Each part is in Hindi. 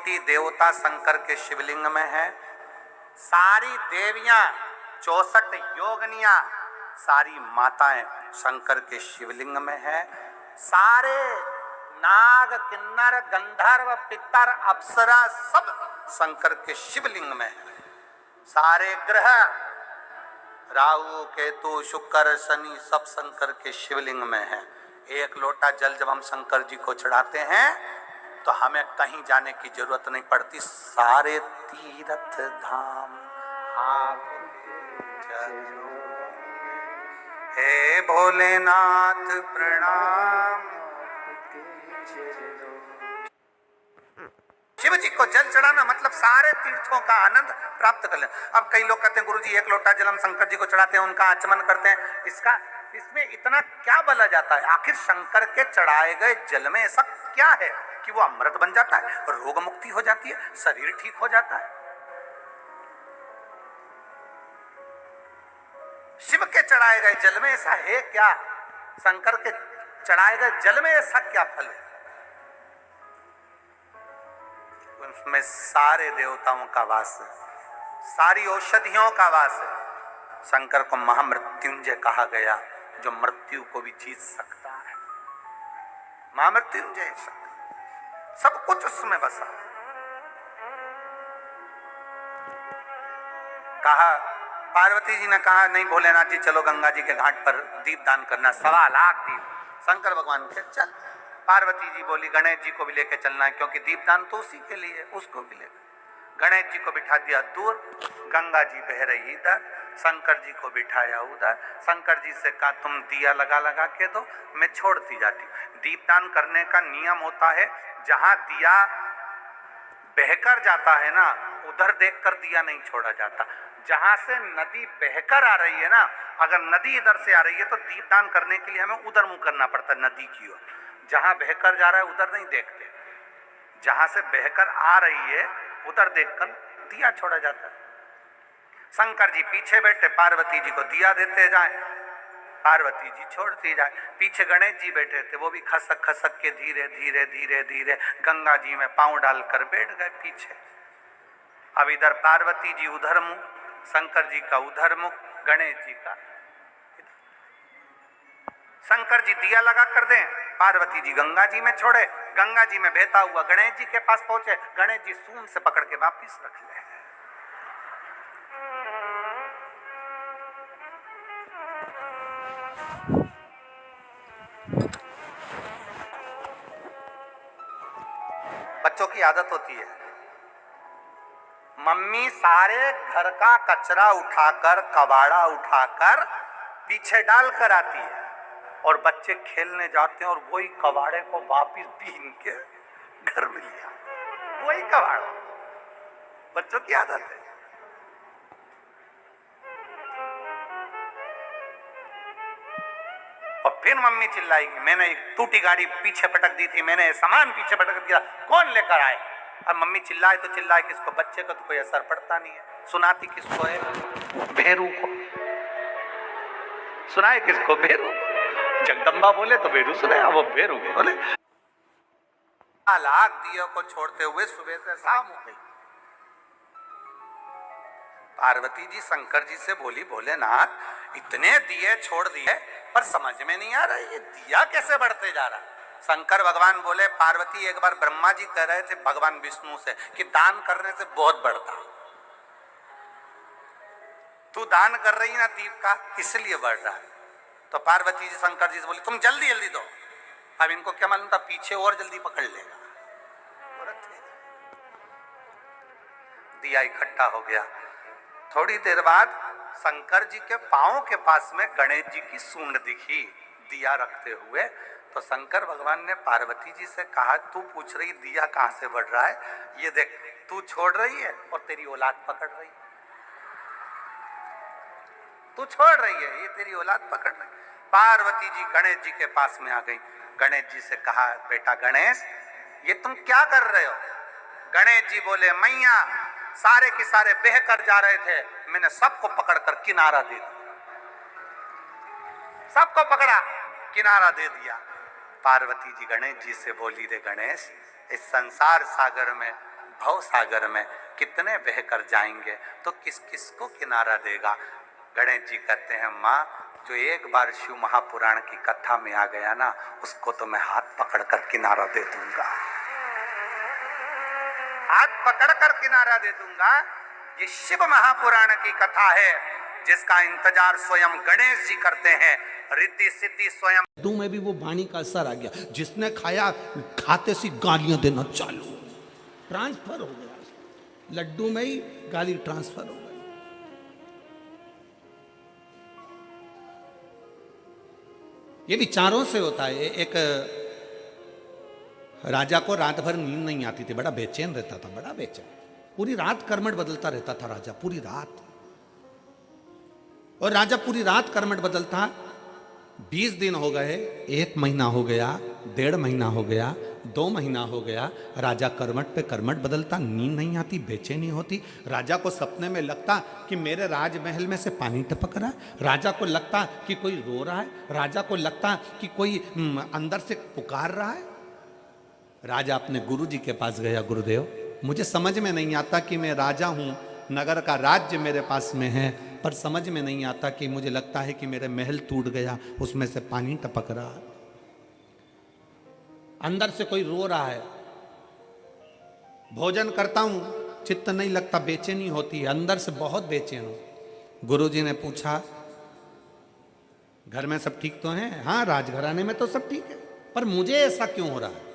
64 देवता शंकर के शिवलिंग में है, सारी देवियां 64 योगनियां सारी माताएं शंकर के शिवलिंग में है, सारे नाग किन्नर गंधर्व पितर अप्सरा सब शंकर के शिवलिंग में है, सारे ग्रह राहु केतु शुक्र शनि सब शंकर के शिवलिंग में है। एक लोटा जल जब हम शंकर जी को चढ़ाते हैं तो हमें कहीं जाने की जरूरत नहीं पड़ती, सारे तीर्थ धाम आपके चरणों में। हे भोलेनाथ प्रणाम। शिव जी को जल चढ़ाना मतलब सारे तीर्थों का आनंद प्राप्त कर लेना। अब कई लोग कहते हैं गुरुजी एक लोटा जल हम शंकर जी को चढ़ाते हैं, उनका आचमन करते हैं, इसमें इतना क्या बला जाता है? आखिर शंकर के चढ़ाए गए जल में ऐसा क्या है कि वो अमृत बन जाता है, रोग मुक्ति हो जाती है, शरीर ठीक हो जाता है? शिव के चढ़ाए गए जल में ऐसा है क्या? शंकर के चढ़ाए गए जल में ऐसा क्या फल है? उसमें सारे देवताओं का वास है, सारी औषधियों का वास है। शंकर को महामृत्युंजय कहा गया, जो मृत्यु को भी जीत सकता है। महामृत्युंजय सब कुछ उसमें बसा। कहा पार्वती जी ने कहा नहीं भोलेनाथ जी चलो गंगा जी के घाट पर दीप दान करना, 1.25 लाख दीप। शंकर भगवान के चल। पार्वती जी बोली गणेश जी को भी लेके चलना है क्योंकि दीपदान तो उसी के लिए, उसको भी लेकर गणेश जी को बिठा दिया दूर, गंगा जी बह रही इधर, शंकर जी को बिठाया उधर। शंकर जी से कहा तुम दिया लगा लगा के दो, मैं छोड़ती जाती हूँ। दीपदान करने का नियम होता है, जहां दिया बहकर जाता है ना उधर देखकर दिया नहीं छोड़ा जाता। जहां से नदी बहकर आ रही है ना, अगर नदी इधर से आ रही है तो दीपदान करने के लिए हमें उधर मुंह करना पड़ता है नदी की ओर। जहां बहकर जा रहा है उधर नहीं देखते, जहां से बहकर आ रही है उधर देखकर दिया छोड़ा जाता है। शंकर जी पीछे बैठे, पार्वती जी को दिया देते जाए, पार्वती जी छोड़ती जाए। पीछे गणेश जी बैठे थे, वो भी खसक खसक के धीरे धीरे धीरे धीरे गंगा जी में पांव डालकर बैठ गए पीछे। अब इधर पार्वती जी उधर मुंह, शंकर जी का उधर मुख, गणेश जी का इधर। शंकर जी दिया लगा कर दें, पार्वती जी गंगा जी में छोड़े, गंगा जी में बहता हुआ गणेश जी के पास पहुंचे, गणेश जी सूंड से पकड़ के वापिस रख ले। बच्चों की आदत होती है, मम्मी सारे घर का कचरा उठाकर कबाड़ा उठाकर पीछे डाल कर आती है और बच्चे खेलने जाते हैं और वही कबाड़े को वापिस बीन के घर में लिया, वही कबाड़ा। बच्चों की आदत है। और फिर मम्मी चिल्लाएगी मैंने एक टूटी गाड़ी पीछे पटक दी थी, मैंने सामान पीछे पटक दिया, कौन लेकर आए? अब मम्मी चिल्लाए तो चिल्लाए किसको? बच्चे को तो कोई असर पड़ता नहीं है। सुनाती किसको है? भेरू को। सुनाए किसको? भेरू। जगदम्बा बोले तो भेरू सुने, वो भेरू बोले। लाख दियों को छोड़ते हुए सुबह से शाम हो गई। पार्वती जी शंकर जी से बोली भोलेनाथ इतने दिए छोड़ दिए पर समझ में नहीं आ रहा ये दिया कैसे बढ़ते जा रहा। शंकर भगवान बोले पार्वती एक बार ब्रह्मा जी कह रहे थे भगवान विष्णु से कि दान करने से बहुत बढ़ता, तू दान कर रही ना दीप का इसलिए बढ़ रहा है। तो पार्वती जी शंकर जी से बोली तुम जल्दी जल्दी दो। अब इनको क्या मालूम था पीछे और जल्दी पकड़ लेगा। दिया इकट्ठा हो गया। थोड़ी देर बाद शंकर जी के पांव के पास में गणेश जी की सूंड दिखी दिया रखते हुए। तो शंकर भगवान ने पार्वती जी से कहा तू पूछ रही दिया कहां से बढ़ रहा है, ये देख तू छोड़ रही है और तेरी औलाद पकड़ रही है, तू छोड़ रही है ये तेरी औलाद पकड़ रही। पार्वती जी गणेश जी के पास में आ गई। गणेश जी से कहा बेटा गणेश ये तुम क्या कर रहे हो? गणेश जी बोले मैया सारे के सारे बह कर जा रहे थे, मैंने सबको पकड़कर किनारा दे दिया, सबको पकड़ा किनारा दे दिया। पार्वती जी गणेश जी से बोली रे गणेश इस संसार सागर में भव सागर में कितने बहकर जाएंगे तो किस किस को किनारा देगा। गणेश जी कहते हैं माँ, जो एक बार शिव महापुराण की कथा में आ गया ना, उसको तो मैं हाथ पकड़कर किनारा दे दूंगा, हाथ पकड़कर किनारा दे दूंगा। ये शिव महापुराण की कथा है जिसका इंतजार स्वयं गणेश जी करते हैं। रिद्धि सिद्धि स्वयं लड्डू में भी वो वाणी का असर आ गया। जिसने खाया खाते सी गालियां देना चालू, ट्रांसफर हो गया, लड्डू में ही गाली ट्रांसफर हो गई। ये विचारों से होता है। एक राजा को रात भर नींद नहीं आती थी, बड़ा बेचैन रहता था, बड़ा बेचैन, पूरी रात कर्मठ बदलता रहता था राजा, पूरी रात। और राजा पूरी रात कर्मठ बदलता। 20 दिन हो गए, 1 महीना हो गया, 1.5 महीना हो गया, 2 महीना हो गया, राजा कर्मठ पे कर्मठ बदलता, नींद नहीं आती, बेचैनी होती। राजा को सपने में लगता कि मेरे राजमहल में से पानी टपक रहा है, राजा को लगता कि कोई रो रहा है, राजा को लगता कि कोई अंदर से पुकार रहा है। राजा अपने गुरु जी के पास गया, गुरुदेव मुझे समझ में नहीं आता कि मैं राजा हूं, नगर का राज्य मेरे पास में है, पर समझ में नहीं आता कि मुझे लगता है कि मेरे महल टूट गया, उसमें से पानी टपक रहा है, अंदर से कोई रो रहा है, भोजन करता हूं चित्त नहीं लगता, बेचैनी होती है, अंदर से बहुत बेचैन हूं। गुरुजी ने पूछा घर में सब ठीक तो हैं? हाँ, राजघराने में तो सब ठीक है, पर मुझे ऐसा क्यों हो रहा है?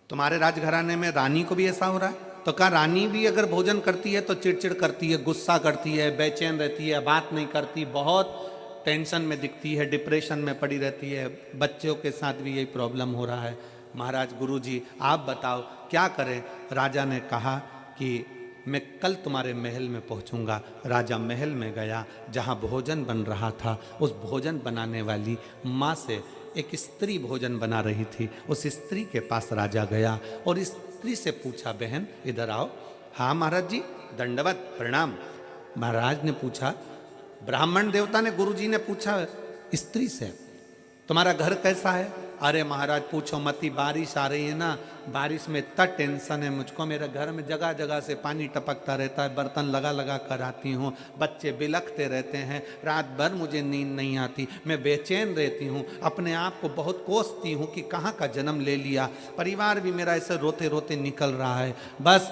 तुम्हारे राजघराने में रानी को भी ऐसा हो रहा है? तो कहा रानी भी अगर भोजन करती है तो चिड़चिड़ करती है, गुस्सा करती है, बेचैन रहती है, बात नहीं करती, बहुत टेंशन में दिखती है, डिप्रेशन में पड़ी रहती है, बच्चों के साथ भी यही प्रॉब्लम हो रहा है। महाराज गुरुजी आप बताओ क्या करें? राजा ने कहा कि मैं कल तुम्हारे महल में पहुंचूंगा। राजा महल में गया, जहां भोजन बन रहा था, उस भोजन बनाने वाली माँ से एक स्त्री भोजन बना रही थी, उस स्त्री के पास राजा गया और स्त्री से पूछा बहन इधर आओ। हाँ महाराज जी, दंडवत प्रणाम। महाराज ने पूछा, ब्राह्मण देवता ने, गुरुजी ने पूछा स्त्री से तुम्हारा घर कैसा है? अरे महाराज पूछो मत ही, बारिश आ रही है ना, बारिश में इतना टेंशन है मुझको, मेरे घर में जगह जगह से पानी टपकता रहता है, बर्तन लगा लगा कर आती हूँ, बच्चे बिलखते रहते हैं, रात भर मुझे नींद नहीं आती, मैं बेचैन रहती हूँ, अपने आप को बहुत कोसती हूँ कि कहाँ का जन्म ले लिया, परिवार भी मेरा ऐसे रोते रोते निकल रहा है। बस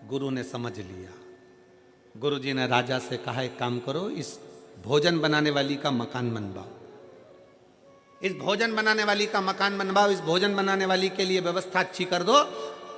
गुरु ने समझ लिया। गुरु जी ने राजा से कहा एक काम करो, इस भोजन बनाने वाली का मकान बनवाओ, इस भोजन बनाने वाली का मकान बनवाओ, इस भोजन बनाने वाली के लिए व्यवस्था अच्छी कर दो,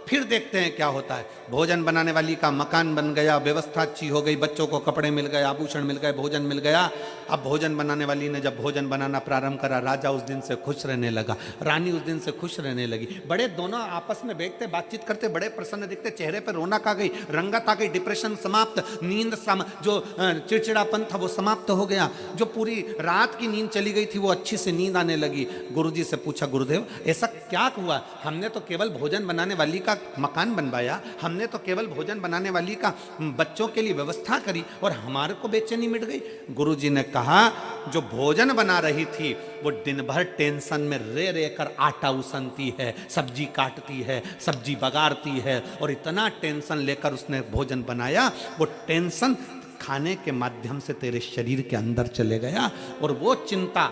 फिर देखते हैं क्या होता है। भोजन बनाने वाली का मकान बन गया, व्यवस्था अच्छी हो गई, बच्चों को कपड़े मिल गए, आभूषण मिल गए, भोजन मिल गया। अब भोजन बनाने वाली ने जब भोजन बनाना प्रारंभ करा, राजा उस दिन से खुश रहने लगा, रानी उस दिन से खुश रहने लगी। बड़े दोनों आपस में बैठते बातचीत करते, बड़े प्रसन्न दिखते, चेहरे पर रौनक आ गई, रंगत आ गई, डिप्रेशन समाप्त, नींद जो चिड़चिड़ापन था वो समाप्त हो गया, जो पूरी रात की नींद चली गई थी वो अच्छी से नींद आने लगी। गुरुजी से पूछा, गुरुदेव ऐसा क्या हुआ? हमने तो केवल भोजन बनाने वाली का मकान बनवाया, हमने तो केवल भोजन बनाने वाली का बच्चों के लिए व्यवस्था करी और हमारे को बेचैनी मिट गई। गुरुजी ने कहा, जो भोजन बना रही थी वो दिन भर टेंशन में रे रे कर आटा उसनती है, सब्जी काटती है, सब्जी बगाड़ती है, और इतना टेंशन लेकर उसने भोजन बनाया, वो टेंशन खाने के माध्यम से तेरे शरीर के अंदर चले गया और वो चिंता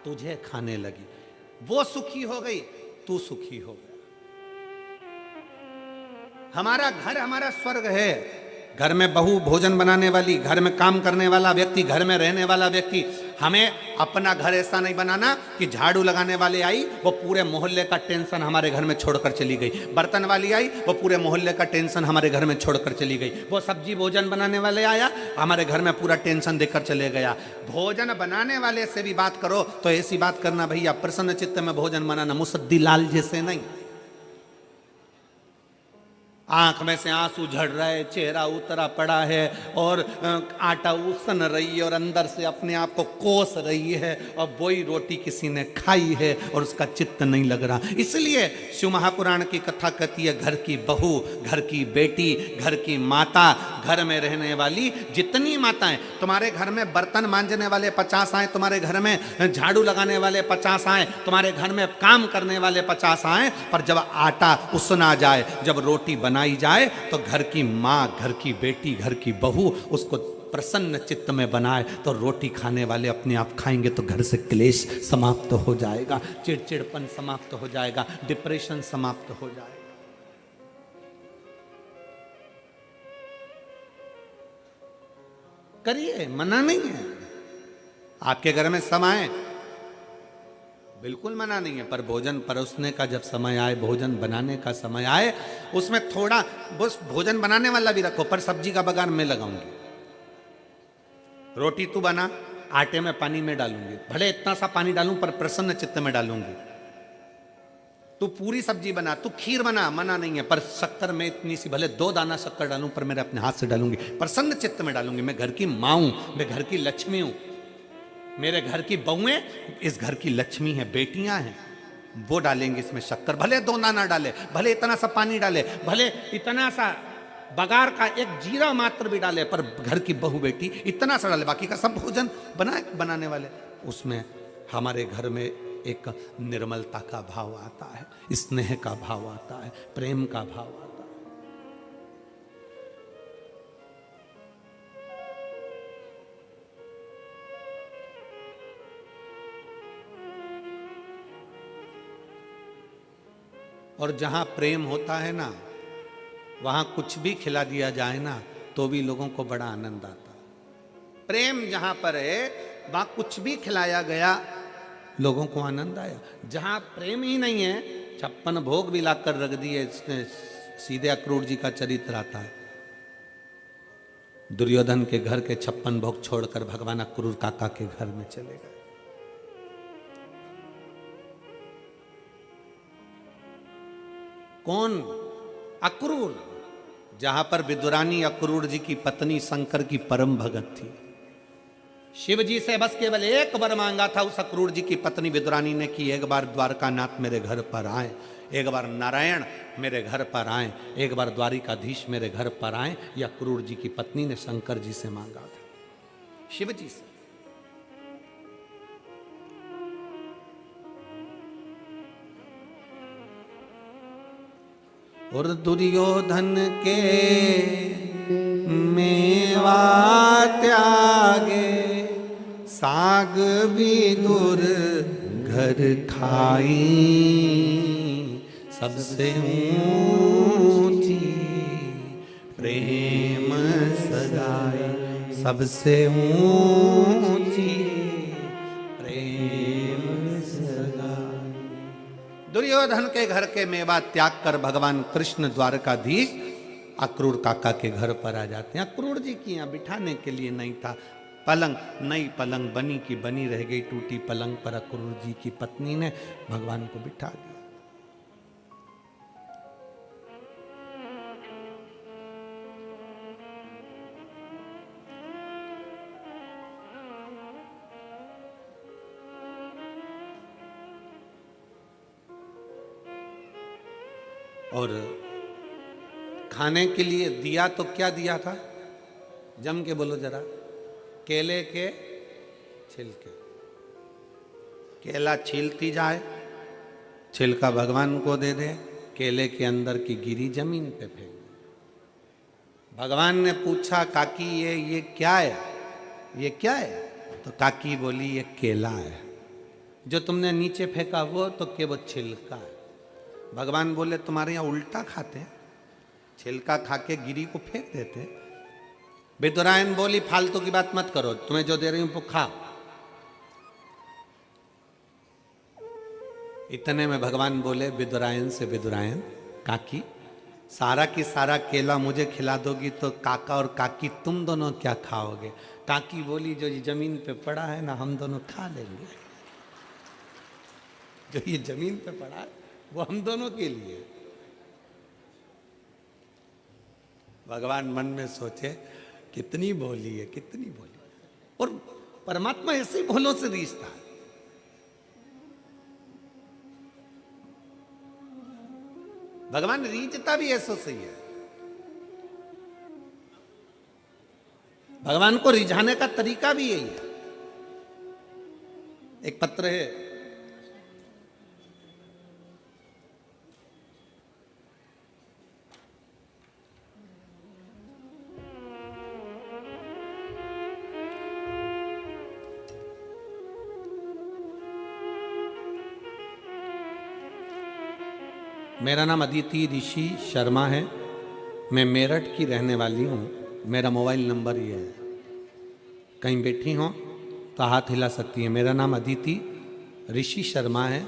तुझे खाने लगी, वो सुखी हो गई, तू सुखी हो गया। हमारा घर हमारा स्वर्ग है। घर में बहू भोजन बनाने वाली, घर में काम करने वाला व्यक्ति, घर में रहने वाला व्यक्ति, हमें अपना घर ऐसा नहीं बनाना कि झाड़ू लगाने वाले आई वो पूरे मोहल्ले का टेंशन हमारे घर में छोड़कर चली गई, बर्तन वाली आई वो पूरे मोहल्ले का टेंशन हमारे घर में छोड़कर चली गई, वो सब्जी भोजन बनाने वाले आया हमारे घर में पूरा टेंशन देकर चले गया। भोजन बनाने वाले से भी बात करो तो ऐसी बात करना भैया, प्रसन्न चित्त में भोजन बनाना, मुसद्दी लाल जैसे नहीं। आंख में से आंसू झड़ रहा है, चेहरा उतरा पड़ा है और आटा उसन रही है और अंदर से अपने आप को कोस रही है और वही रोटी किसी ने खाई है और उसका चित्त नहीं लग रहा। इसलिए शिव महापुराण की कथा कहती है, घर की बहू, घर की बेटी, घर की माता, घर में रहने वाली जितनी माताएं, तुम्हारे घर में बर्तन मांजने वाले 50 आए, तुम्हारे घर में झाड़ू लगाने वाले 50 आए, तुम्हारे घर में काम करने वाले 50 आए, पर जब आटा उसना जाए, जब रोटी बनाई जाए, तो घर की माँ, घर की बेटी, घर की बहू उसको प्रसन्न चित्त में बनाए तो रोटी खाने वाले अपने आप खाएंगे, तो घर से क्लेश समाप्त हो जाएगा, चिड़चिड़पन समाप्त हो जाएगा, डिप्रेशन समाप्त हो जाएगा। करिए, मना नहीं है। आपके घर में समय बिल्कुल मना नहीं है, पर भोजन परोसने का जब समय आए, भोजन बनाने का समय आए, उसमें थोड़ा बस भोजन बनाने वाला भी रखो, पर सब्जी का बगान मैं लगाऊंगी। रोटी तू बना, आटे में पानी में डालूंगी, भले इतना सा पानी डालूं पर प्रसन्न चित्त में डालूंगी। तू पूरी सब्जी बना, तू खीर बना, मना नहीं है, पर शक्कर में इतनी सी, भले 2 दाना शक्कर डालूं पर मेरे अपने हाथ से डालूंगी, प्रसन्न चित्त में डालूंगी। मैं घर की माँ हूं, मैं घर की लक्ष्मी हूं, मेरे घर की बहुएं इस घर की लक्ष्मी है, बेटियां हैं, वो डालेंगे इसमें शक्कर, भले 2 दाना डाले, भले इतना सा पानी डाले, भले इतना सा बगार का एक जीरा मात्र भी डाले, पर घर की बहू बेटी इतना सा डाले, बाकी का सब भोजन बनाने वाले। उसमें हमारे घर में एक निर्मलता का भाव आता है, स्नेह का भाव आता है, प्रेम का भाव आता है। और जहां प्रेम होता है ना, वहां कुछ भी खिला दिया जाए ना, तो भी लोगों को बड़ा आनंद आता है। प्रेम जहां पर है, वहां कुछ भी खिलाया गया, लोगों को आनंद आया। जहां प्रेम ही नहीं है, 56 भोग भी लाकर रख दिए, इसने सीधे अक्रूर जी का चरित्र आता है। दुर्योधन के घर के 56 भोग छोड़कर भगवान अक्रूर काका के घर में चले गए। कौन? अक्रूर। जहां पर विदुरानी अक्रूर जी की पत्नी शंकर की परम भगत थी। शिव जी से बस केवल एक वर मांगा था उस अक्रूर जी की पत्नी विदुरानी ने कि एक बार द्वारकानाथ मेरे घर पर आए, एक बार नारायण मेरे घर पर आए, एक बार द्वारिकाधीश मेरे घर पर आए। यह अक्रूर जी की पत्नी ने शंकर जी से मांगा था, शिव जी से। और दुर्योधन के मेवा त्यागे, साग विदुर घर खाई, सबसे ऊंची प्रेम सगाई, सबसे ऊंची प्रेम सगाई। दुर्योधन के घर के मेवा त्याग कर भगवान कृष्ण द्वारकाधीश अक्रूर काका के घर पर आ जाते हैं। अक्रूर जी की यहाँ बिठाने के लिए नहीं था पलंग, नई पलंग बनी की बनी रह गई, टूटी पलंग पर अक्रूर जी की पत्नी ने भगवान को बिठा दिया। और खाने के लिए दिया तो क्या दिया था, जम के बोलो जरा। केले के छिलके, केला छीलती जाए, छिलका भगवान को दे दे, केले के अंदर की गिरी जमीन पे फेंक। भगवान ने पूछा काकी ये क्या है, ये क्या है? तो काकी बोली ये केला है, जो तुमने नीचे फेंका वो तो केवल छिलका है। भगवान बोले तुम्हारे यहाँ उल्टा खाते हैं, छिलका खा के गिरी को फेंक देते। विदुरायन बोली फालतू की बात मत करो, तुम्हें जो दे रही हूं वो खाओ। इतने में भगवान बोले विदुरायन से, विदुरायन काकी सारा की सारा केला मुझे खिला दोगी तो काका और काकी तुम दोनों क्या खाओगे? काकी बोली जो ये जमीन पे पड़ा है ना हम दोनों खा लेंगे, जो ये जमीन पे पड़ा है वो हम दोनों के लिए। भगवान मन में सोचे कितनी भोली है, कितनी भोली। और परमात्मा ऐसे भोलों से रिश्ता है। भगवान रीझता भी ऐसो सही है। भगवान को रिझाने का तरीका भी यही है। एक पत्र है, मेरा नाम अदिति ऋषि शर्मा है, मैं मेरठ की रहने वाली हूँ। मेरा मोबाइल नंबर ये है, कहीं बैठी हो तो हाथ हिला सकती है। मेरा नाम अदिति ऋषि शर्मा है,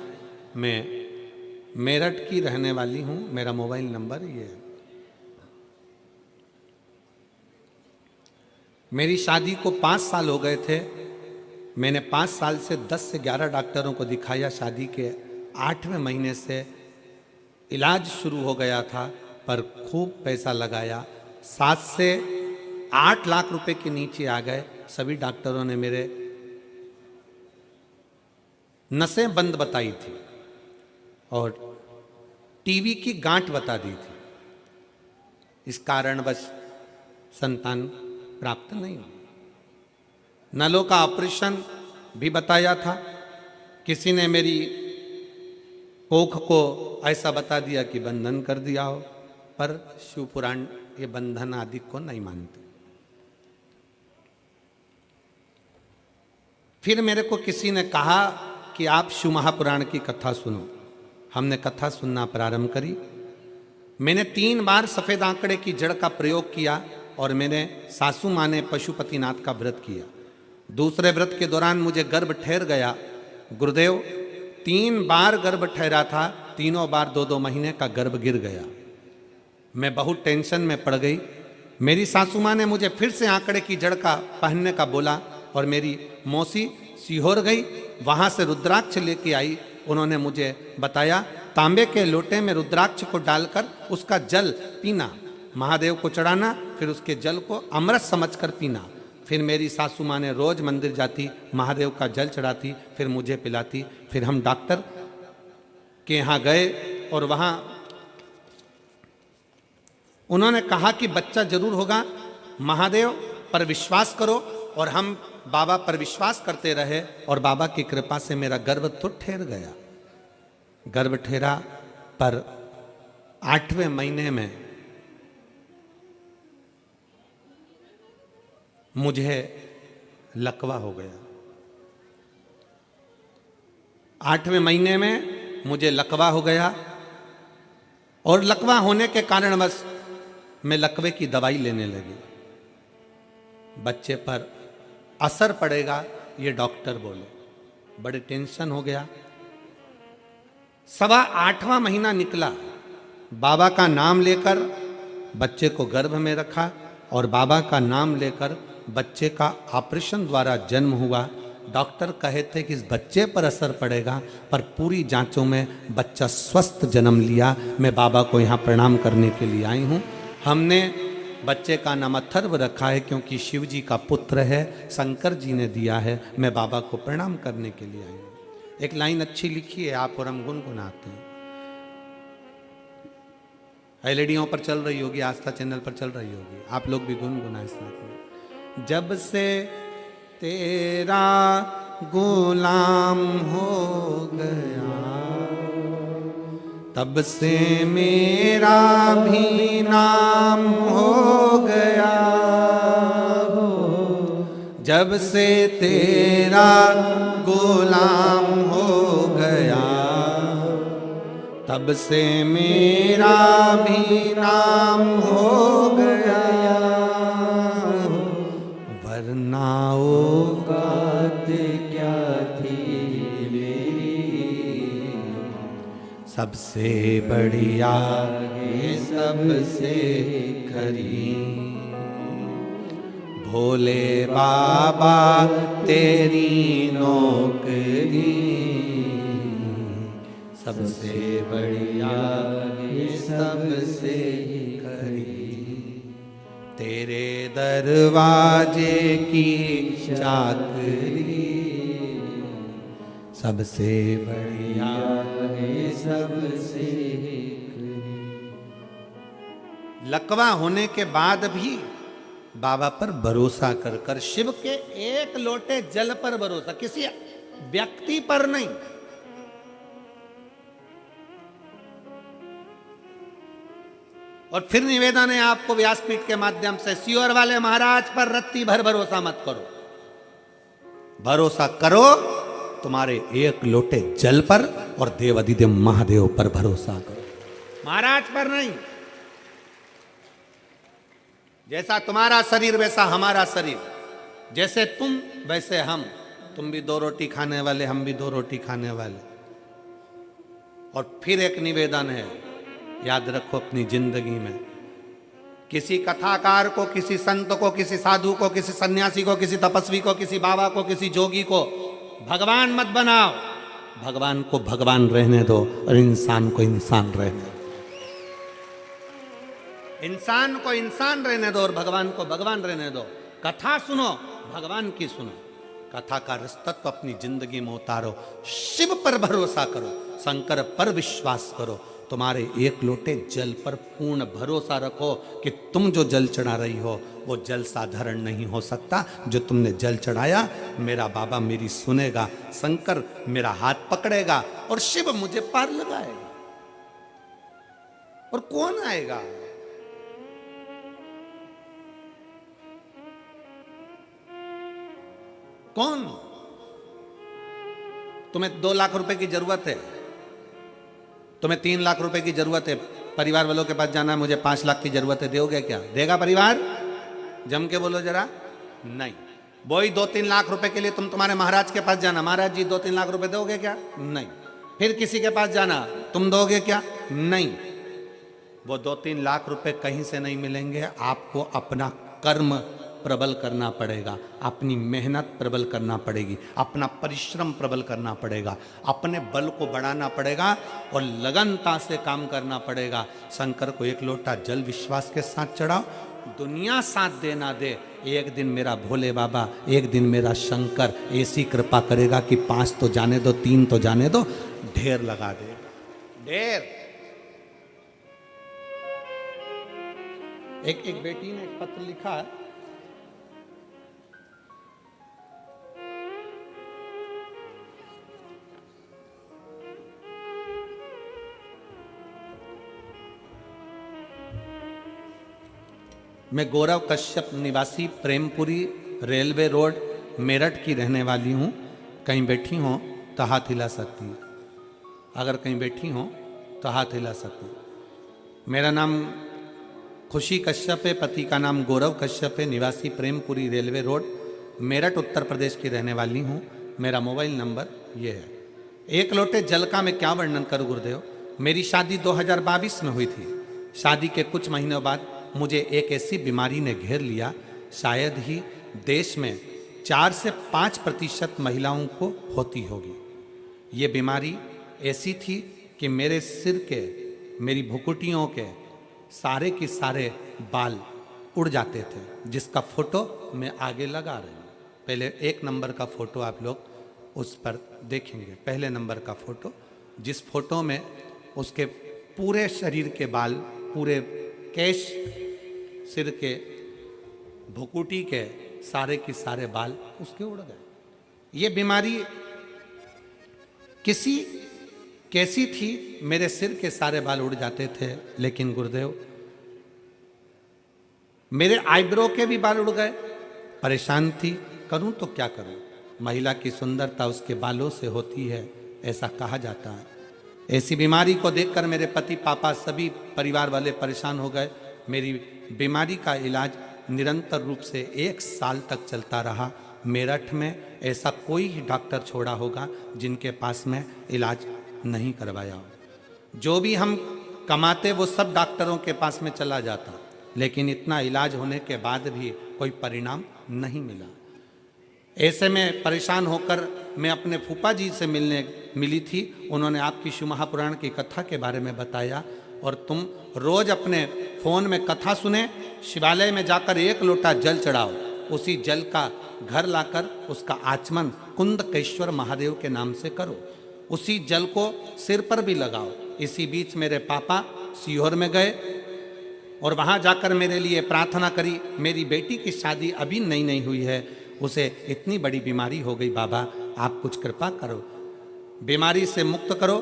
मैं मेरठ की रहने वाली हूँ। मेरा मोबाइल नंबर ये है। मेरी शादी को 5 साल हो गए थे। मैंने 5 साल से 10 से 11 डॉक्टरों को दिखाया। शादी के 8वें महीने से इलाज शुरू हो गया था, पर खूब पैसा लगाया। 7 से 8 लाख रुपए के नीचे आ गए। सभी डॉक्टरों ने मेरे नसें बंद बताई थी और टीबी की गांठ बता दी थी। इस कारणवश संतान प्राप्त नहीं हुई। नलों का ऑपरेशन भी बताया था। किसी ने मेरी कोख को ऐसा बता दिया कि बंधन कर दिया हो, पर शिव पुराण ये बंधन आदि को नहीं मानते। फिर मेरे को किसी ने कहा कि आप शिव महापुराण की कथा सुनो। हमने कथा सुनना प्रारंभ करी। मैंने 3 बार सफेद आंकड़े की जड़ का प्रयोग किया और मैंने सासू माँ ने पशुपतिनाथ का व्रत किया। दूसरे व्रत के दौरान मुझे गर्भ ठहर गया। गुरुदेव 3 बार गर्भ ठहरा था, तीनों बार 2-2 महीने का गर्भ गिर गया। मैं बहुत टेंशन में पड़ गई। मेरी सासू माँ ने मुझे फिर से आंकड़े की जड़ का पहनने का बोला और मेरी मौसी सीहोर गई, वहाँ से रुद्राक्ष लेके आई। उन्होंने मुझे बताया तांबे के लोटे में रुद्राक्ष को डालकर उसका जल पीना, महादेव को चढ़ाना, फिर उसके जल को अमृत समझकर पीना। फिर मेरी सासू माँ ने रोज मंदिर जाती, महादेव का जल चढ़ाती, फिर मुझे पिलाती। फिर हम डॉक्टर के यहाँ गए और वहाँ उन्होंने कहा कि बच्चा जरूर होगा, महादेव पर विश्वास करो। और हम बाबा पर विश्वास करते रहे और बाबा की कृपा से मेरा गर्भ तो ठहर गया। गर्भ ठहरा, पर 8वें महीने में मुझे लकवा हो गया। 8वें महीने में मुझे लकवा हो गया और लकवा होने के कारणवश मैं लकवे की दवाई लेने लगी। बच्चे पर असर पड़ेगा ये डॉक्टर बोले। बड़े टेंशन हो गया। 8वां महीना निकला। बाबा का नाम लेकर बच्चे को गर्भ में रखा और बाबा का नाम लेकर बच्चे का ऑपरेशन द्वारा जन्म हुआ। डॉक्टर कहे थे कि इस बच्चे पर असर पड़ेगा, पर पूरी जांचों में बच्चा स्वस्थ जन्म लिया। मैं बाबा को यहाँ प्रणाम करने के लिए आई हूँ। हमने बच्चे का नाम अथर्व रखा है क्योंकि शिव जी का पुत्र है, शंकर जी ने दिया है। मैं बाबा को प्रणाम करने के लिए आई हूँ। एक लाइन अच्छी लिखी है आप और हम गुनगुनाते हैं। एलईडीओं पर चल रही होगी, आस्था चैनल पर चल रही होगी, आप लोग भी गुनगुनाएं साथ में। जब से तेरा गुलाम हो गया, तब से मेरा भी नाम हो गया। जब से तेरा गुलाम हो गया, तब से मेरा भी नाम हो गया। वरना औकात क्या थी मेरी, सबसे बढ़िया ये सबसे खरी। भोले बाबा तेरी नौकरी, सबसे बढ़िया ये सबसे खरी। तेरे दरवाजे की चाकरी सबसे बढ़िया है सबसे। लकवा होने के बाद भी बाबा पर भरोसा कर कर, शिव के एक लोटे जल पर भरोसा, किसी व्यक्ति पर नहीं। और फिर निवेदन है आपको व्यासपीठ के माध्यम से, सियोर वाले महाराज पर रत्ती भर भरोसा मत करो। भरोसा करो तुम्हारे एक लोटे जल पर और देवाधिदेव महादेव पर भरोसा करो, महाराज पर नहीं। जैसा तुम्हारा शरीर वैसा हमारा शरीर, जैसे तुम वैसे हम, तुम भी 2 रोटी खाने वाले, हम भी 2 रोटी खाने वाले। और फिर एक निवेदन है, याद रखो अपनी जिंदगी में, किसी कथाकार को, किसी संत को, किसी साधु को, किसी सन्यासी को, किसी तपस्वी को, किसी बाबा को, किसी जोगी को भगवान मत बनाओ। भगवान को भगवान रहने दो और इंसान को इंसान रहने दो। इंसान को इंसान रहने दो और भगवान को भगवान रहने दो। कथा सुनो, भगवान की सुनो, कथा का रसतत्व अपनी जिंदगी में उतारो। शिव पर भरोसा करो, शंकर पर विश्वास करो। तुम्हारे एक लोटे जल पर पूर्ण भरोसा रखो कि तुम जो जल चढ़ा रही हो वो जल साधारण नहीं हो सकता। जो तुमने जल चढ़ाया, मेरा बाबा मेरी सुनेगा, शंकर मेरा हाथ पकड़ेगा और शिव मुझे पार लगाएगा। और कौन आएगा? कौन? तुम्हें 2 लाख रुपए की जरूरत है, तुम्हें 3 लाख रुपए की जरूरत है, परिवार वालों के पास जाना है, मुझे 5 लाख की जरूरत है, दोगे क्या? देगा परिवार? जम के बोलो जरा। नहीं। वही 2-3 लाख रुपए के लिए तुम तुम्हारे महाराज के पास जाना, महाराज जी 2-3 लाख रुपए दोगे क्या? नहीं। फिर किसी के पास जाना, तुम दोगे क्या? नहीं। वो 2-3 लाख रुपए कहीं से नहीं मिलेंगे। आपको अपना कर्म प्रबल करना पड़ेगा, अपनी मेहनत प्रबल करना पड़ेगी, अपना परिश्रम प्रबल करना पड़ेगा, अपने बल को बढ़ाना पड़ेगा और लगनता से काम करना पड़ेगा। शंकर को एक लोटा जल विश्वास के साथ चढ़ाओ, दुनिया साथ देना दे, एक दिन मेरा भोले बाबा, एक दिन मेरा शंकर ऐसी कृपा करेगा कि 5 तो जाने दो, 3 तो जाने दो, ढेर लगा दे, ढेर। एक बेटी ने एक पत्र लिखा है, मैं गौरव कश्यप निवासी प्रेमपुरी रेलवे रोड मेरठ की रहने वाली हूँ। कहीं बैठी हो तो हाथ हिला सकती है, अगर कहीं बैठी हो तो हाथ हिला सकती है। मेरा नाम खुशी कश्यप है, पति का नाम गौरव कश्यप है, निवासी प्रेमपुरी रेलवे रोड मेरठ उत्तर प्रदेश की रहने वाली हूँ। मेरा मोबाइल नंबर ये है। एक लोटे जल का मैं क्या वर्णन करूँ गुरुदेव। मेरी शादी 2022 में हुई थी। शादी के कुछ महीनों बाद मुझे एक ऐसी बीमारी ने घेर लिया, शायद ही देश में 4 से 5% महिलाओं को होती होगी। ये बीमारी ऐसी थी कि मेरे सिर के, मेरी भुकुटियों के सारे के सारे बाल उड़ जाते थे, जिसका फोटो मैं आगे लगा रही हूँ। पहले 1 नंबर का फोटो आप लोग उस पर देखेंगे, पहले नंबर का फोटो, जिस फोटो में उसके पूरे शरीर के बाल, पूरे केश, सिर के, भुकुटी के सारे के सारे बाल उसके उड़ गए। ये बीमारी कैसी थी, मेरे सिर के सारे बाल उड़ जाते थे, लेकिन गुरुदेव मेरे आईब्रो के भी बाल उड़ गए। परेशान थी, करूं तो क्या करूं। महिला की सुंदरता उसके बालों से होती है, ऐसा कहा जाता है। ऐसी बीमारी को देखकर मेरे पति, पापा, सभी परिवार वाले परेशान हो गए। मेरी बीमारी का इलाज निरंतर रूप से 1 साल तक चलता रहा। मेरठ में ऐसा कोई ही डॉक्टर छोड़ा होगा जिनके पास में इलाज नहीं करवाया हो। जो भी हम कमाते वो सब डॉक्टरों के पास में चला जाता, लेकिन इतना इलाज होने के बाद भी कोई परिणाम नहीं मिला। ऐसे में परेशान होकर मैं अपने फूफा जी से मिली थी। उन्होंने आपकी शिव महापुराण की कथा के बारे में बताया। और तुम रोज अपने फोन में कथा सुने, शिवालय में जाकर 1 लोटा जल चढ़ाओ, उसी जल का घर लाकर उसका आचमन कुंदकेश्वर महादेव के नाम से करो, उसी जल को सिर पर भी लगाओ। इसी बीच मेरे पापा सीहोर में गए और वहाँ जाकर मेरे लिए प्रार्थना करी। मेरी बेटी की शादी अभी नई हुई है, उसे इतनी बड़ी बीमारी हो गई, बाबा आप कुछ कृपा करो, बीमारी से मुक्त करो।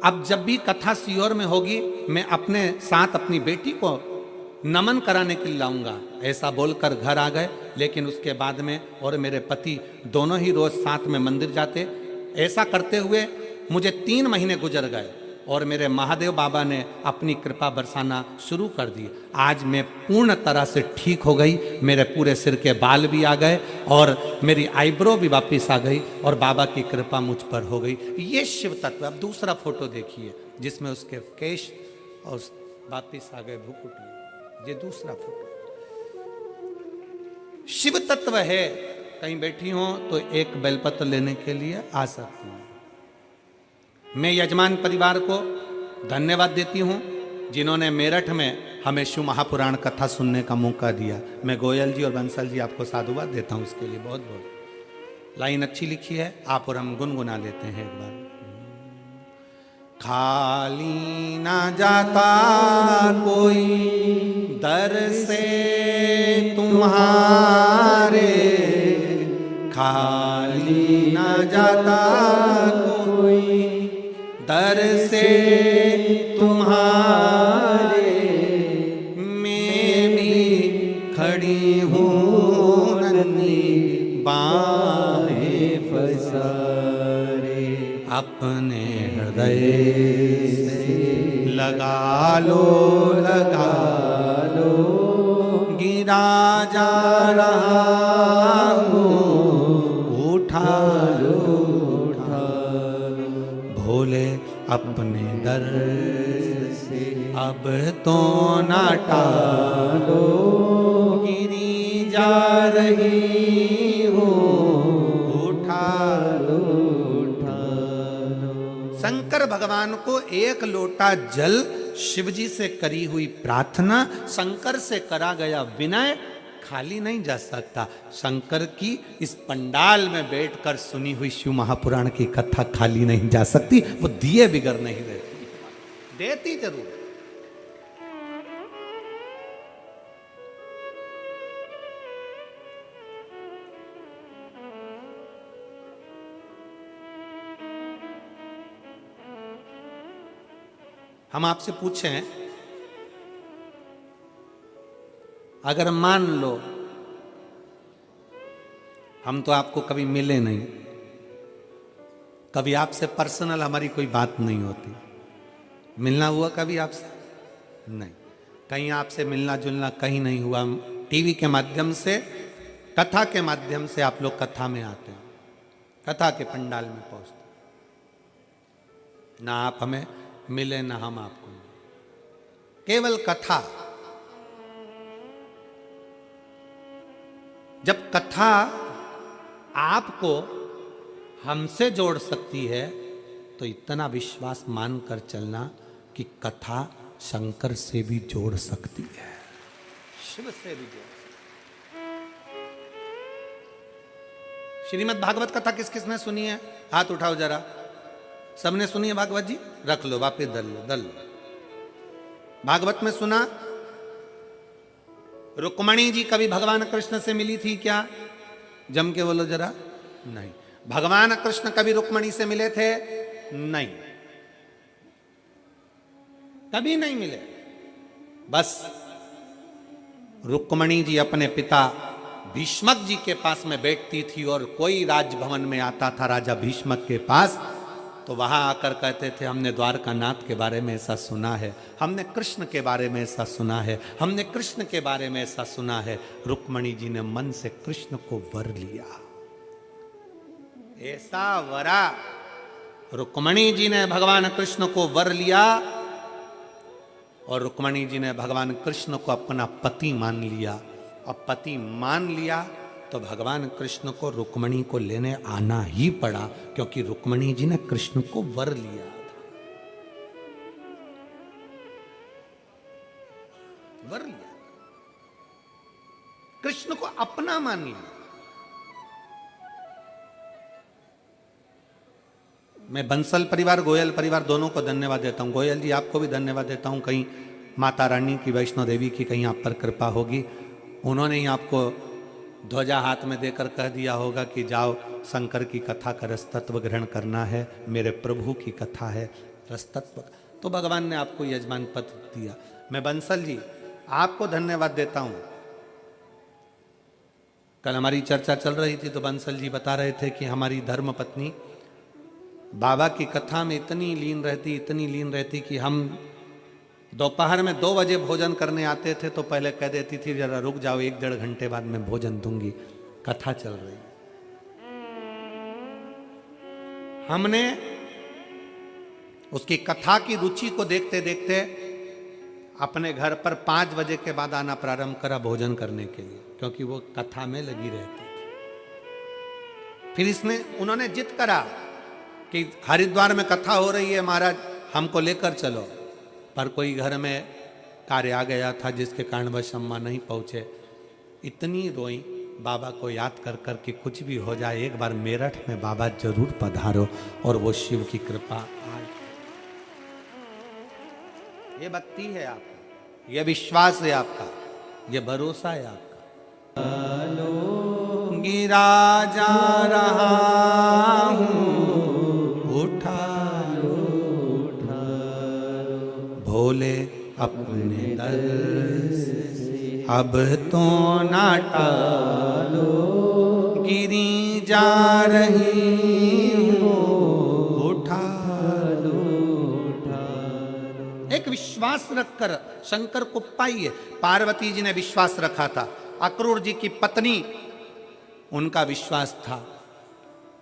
अब जब भी कथा सीहोर में होगी मैं अपने साथ अपनी बेटी को नमन कराने के लिए लाऊंगा, ऐसा बोलकर घर आ गए। लेकिन उसके बाद में और मेरे पति दोनों ही रोज साथ में मंदिर जाते। ऐसा करते हुए मुझे 3 महीने गुजर गए और मेरे महादेव बाबा ने अपनी कृपा बरसाना शुरू कर दी। आज मैं पूर्ण तरह से ठीक हो गई, मेरे पूरे सिर के बाल भी आ गए और मेरी आईब्रो भी वापस आ गई और बाबा की कृपा मुझ पर हो गई। ये शिव तत्व। अब दूसरा फोटो देखिए जिसमें उसके केश और वापस आ गए भूकुटी। ये दूसरा फोटो शिव तत्व है। कहीं बैठी हो तो एक बेलपत्र लेने के लिए आ सकती हूं। मैं यजमान परिवार को धन्यवाद देती हूं जिन्होंने मेरठ में हमें शिव महापुराण कथा सुनने का मौका दिया। मैं गोयल जी और बंसल जी आपको साधुवाद देता हूं उसके लिए बहुत बहुत। लाइन अच्छी लिखी है, आप और हम गुनगुना लेते हैं एक बार। खाली ना जाता कोई दर से तुम्हारे, खाली ना जाता कोई दर से तुम्हारे, मैं भी खड़ी हूँ नन्ही बाहें पसारे, अपने हृदय से लगा लो गिरा जा रहा हूँ, उठा लो भोले अपने दर से अब तो ना टालो, गिरी जा रही हूँ, उठा लो। शंकर भगवान को 1 लोटा जल शिवजी से करी हुई प्रार्थना, शंकर से करा गया विनय खाली नहीं जा सकता। शंकर की इस पंडाल में बैठकर सुनी हुई शिव महापुराण की कथा खाली नहीं जा सकती। वो दिए बिगर नहीं देती जरूर। हम आपसे पूछें, अगर मान लो हम तो आपको कभी मिले नहीं, कभी आपसे पर्सनल हमारी कोई बात नहीं होती, मिलना हुआ कभी आपसे? नहीं, कहीं आपसे मिलना जुलना कहीं नहीं हुआ। टीवी के माध्यम से, कथा के माध्यम से आप लोग कथा में आते हैं, कथा के पंडाल में पहुंचते, ना आप हमें मिले ना हम आपको, केवल कथा। जब कथा आपको हमसे जोड़ सकती है तो इतना विश्वास मानकर चलना कि कथा शंकर से भी जोड़ सकती है, शिव से भी जोड़ सकती है। श्रीमद् भागवत कथा किस किसने सुनी है? हाथ उठाओ जरा। सबने सुनी है भागवत जी? रख लो, वापिस दल लो। भागवत में सुना? रुक्मणी जी कभी भगवान कृष्ण से मिली थी क्या? जम के बोलो जरा। नहीं। भगवान कृष्ण कभी रुक्मणी से मिले थे? नहीं, कभी नहीं मिले। बस रुक्मणी जी अपने पिता भीष्मक जी के पास में बैठती थी और कोई राजभवन में आता था राजा भीष्मक के पास, तो वहां आकर कहते थे हमने द्वारकानाथ के बारे में ऐसा सुना है, हमने कृष्ण के बारे में ऐसा सुना है, हमने कृष्ण के बारे में ऐसा सुना है। रुक्मणी जी ने मन से कृष्ण को वर लिया, ऐसा वरा रुक्मणी जी ने भगवान कृष्ण को वर लिया और रुक्मणी जी ने भगवान कृष्ण को अपना पति मान लिया। अब पति मान लिया तो भगवान कृष्ण को रुक्मणी को लेने आना ही पड़ा, क्योंकि रुक्मणी जी ने कृष्ण को वर लिया था। वर लिया। कृष्ण को अपना मान लिया। मैं बंसल परिवार, गोयल परिवार दोनों को धन्यवाद देता हूं। गोयल जी आपको भी धन्यवाद देता हूं। कहीं माता रानी की, वैष्णो देवी की कहीं आप पर कृपा होगी, उन्होंने ही आपको ध्वजा हाथ में देकर कह दिया होगा कि जाओ शंकर की कथा का रसतत्व ग्रहण करना है, मेरे प्रभु की कथा है रसतत्व। तो भगवान ने आपको यजमान पद दिया। मैं बंसल जी आपको धन्यवाद देता हूं। कल हमारी चर्चा चल रही थी तो बंसल जी बता रहे थे कि हमारी धर्म पत्नी बाबा की कथा में इतनी लीन रहती कि हम दोपहर में 2 बजे भोजन करने आते थे तो पहले कह देती थी जरा रुक जाओ, 1-1.5 घंटे बाद में भोजन दूंगी, कथा चल रही है। हमने उसकी कथा की रुचि को देखते देखते अपने घर पर 5 बजे के बाद आना प्रारंभ करा भोजन करने के लिए, क्योंकि वो कथा में लगी रहती थी। फिर उन्होंने जिद करा कि हरिद्वार में कथा हो रही है महाराज, हमको लेकर चलो। पर कोई घर में कार्य आ गया था जिसके कारणवश अम्मा नहीं पहुंचे। इतनी रोई बाबा को याद कर कर कि कुछ भी हो जाए एक बार मेरठ में बाबा जरूर पधारो, और वो शिव की कृपा आए। ये भक्ति है आपका, ये विश्वास है आपका, ये भरोसा है आपका। गिरा जा रहा हूं, उठा लो भोले अपने दर से, अब तो ना टालो, गिरी जा रही हूं, उठा लो। एक विश्वास रखकर शंकर को पाइए। पार्वती जी ने विश्वास रखा था, अक्रूर जी की पत्नी, उनका विश्वास था।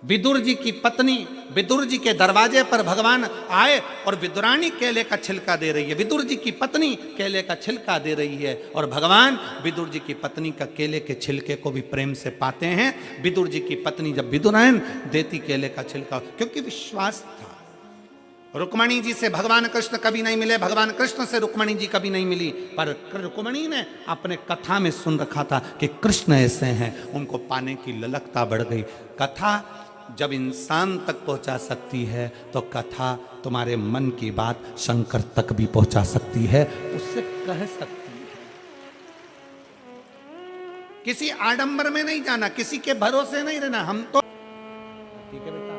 विदुर जी की पत्नी, विदुर जी के दरवाजे पर भगवान आए और विदुरानी केले का छिलका दे रही है। विदुर जी की पत्नी केले का छिलका दे रही है और भगवान विदुर जी की पत्नी का केले के छिलके को भी प्रेम से पाते हैं। विदुर जी की पत्नी जब विदुरायन देती केले का छिलका, क्योंकि विश्वास था। रुक्मणी जी से भगवान कृष्ण कभी नहीं मिले, भगवान कृष्ण से रुक्मणी जी कभी नहीं मिली, पर रुक्मणी ने अपने कथा में सुन रखा था कि कृष्ण ऐसे हैं, उनको पाने की ललकता बढ़ गई। कथा जब इंसान तक पहुंचा सकती है तो कथा तुम्हारे मन की बात शंकर तक भी पहुंचा सकती है, उससे कह सकती है। किसी आडंबर में नहीं जाना, किसी के भरोसे नहीं रहना। हम तो ठीक है बेटा,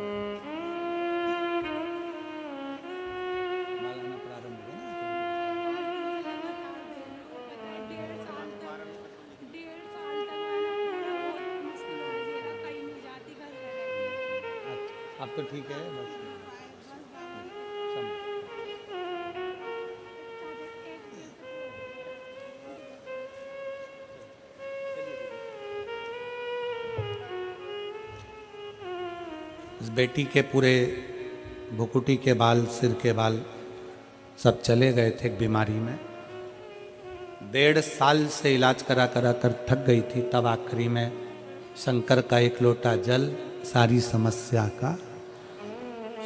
अब तो ठीक है बस। इस बेटी के पूरे भुकुटी के बाल, सिर के बाल सब चले गए थे एक बीमारी में। 1.5 साल से इलाज करा कर थक गई थी। तब आखिरी में शंकर का 1 लोटा जल सारी समस्या का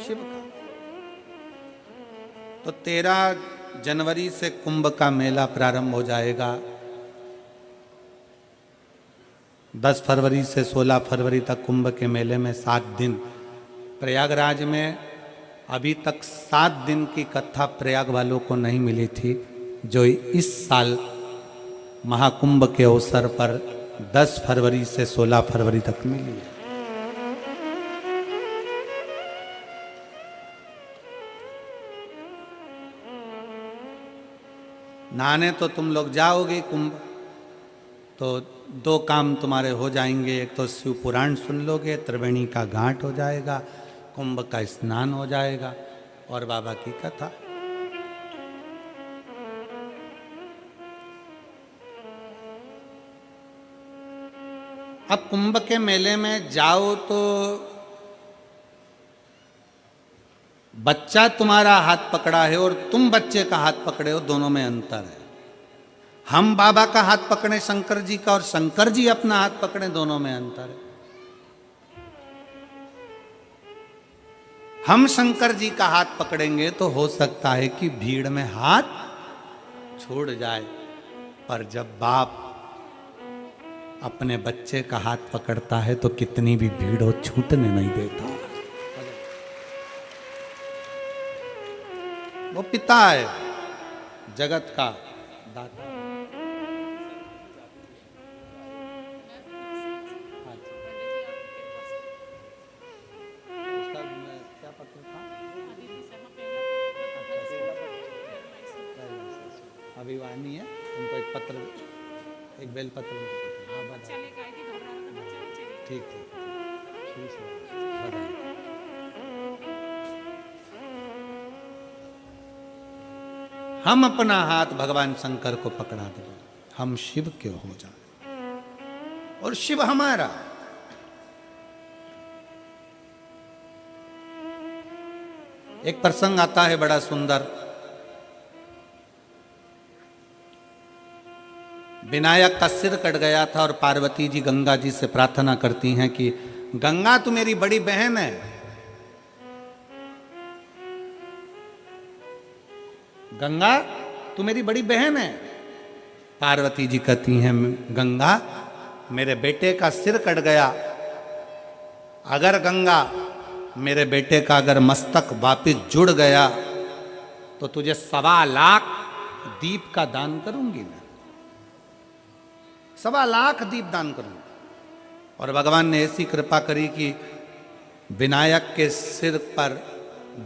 शिव का। तो 13 जनवरी से कुंभ का मेला प्रारंभ हो जाएगा। 10 फरवरी से 16 फरवरी तक कुंभ के मेले में 7 दिन। प्रयागराज में अभी तक 7 दिन की कथा प्रयाग वालों को नहीं मिली थी, जो इस साल महाकुंभ के अवसर पर 10 फरवरी से 16 फरवरी तक मिली है। नहाने तो तुम लोग जाओगे कुंभ, तो 2 काम तुम्हारे हो जाएंगे। एक तो शिव पुराण सुन लोगे, त्रिवेणी का घाट हो जाएगा, कुंभ का स्नान हो जाएगा और बाबा की कथा। अब कुंभ के मेले में जाओ तो बच्चा तुम्हारा हाथ पकड़ा है और तुम बच्चे का हाथ पकड़े हो, दोनों में अंतर है। हम बाबा का हाथ पकड़े शंकर जी का और शंकर जी अपना हाथ पकड़े, दोनों में अंतर है। हम शंकर जी का हाथ पकड़ेंगे तो हो सकता है कि भीड़ में हाथ छूट जाए, पर जब बाप अपने बच्चे का हाथ पकड़ता है तो कितनी भी भीड़ हो छूटने नहीं देता। वो पिता है, जगत का दाता। उसका क्या पत्र था? अभी वहाँ नहीं है, उनको एक पत्र, एक बेल पत्र उनको देते हैं। हाँ, ठीक ठीक ठीक है, बधाई। हम अपना हाथ भगवान शंकर को पकड़ा दें, हम शिव के हो जाए और शिव हमारा। एक प्रसंग आता है बड़ा सुंदर। विनायक का सिर कट गया था और पार्वती जी गंगा जी से प्रार्थना करती हैं कि गंगा तू मेरी बड़ी बहन है, गंगा तू मेरी बड़ी बहन है। पार्वती जी कहती हैं गंगा मेरे बेटे का सिर कट गया, अगर गंगा मेरे बेटे का अगर मस्तक वापिस जुड़ गया तो तुझे 1.25 लाख दीप का दान करूंगी मैं, 1.25 लाख दीप दान करूंगी। और भगवान ने ऐसी कृपा करी कि विनायक के सिर पर,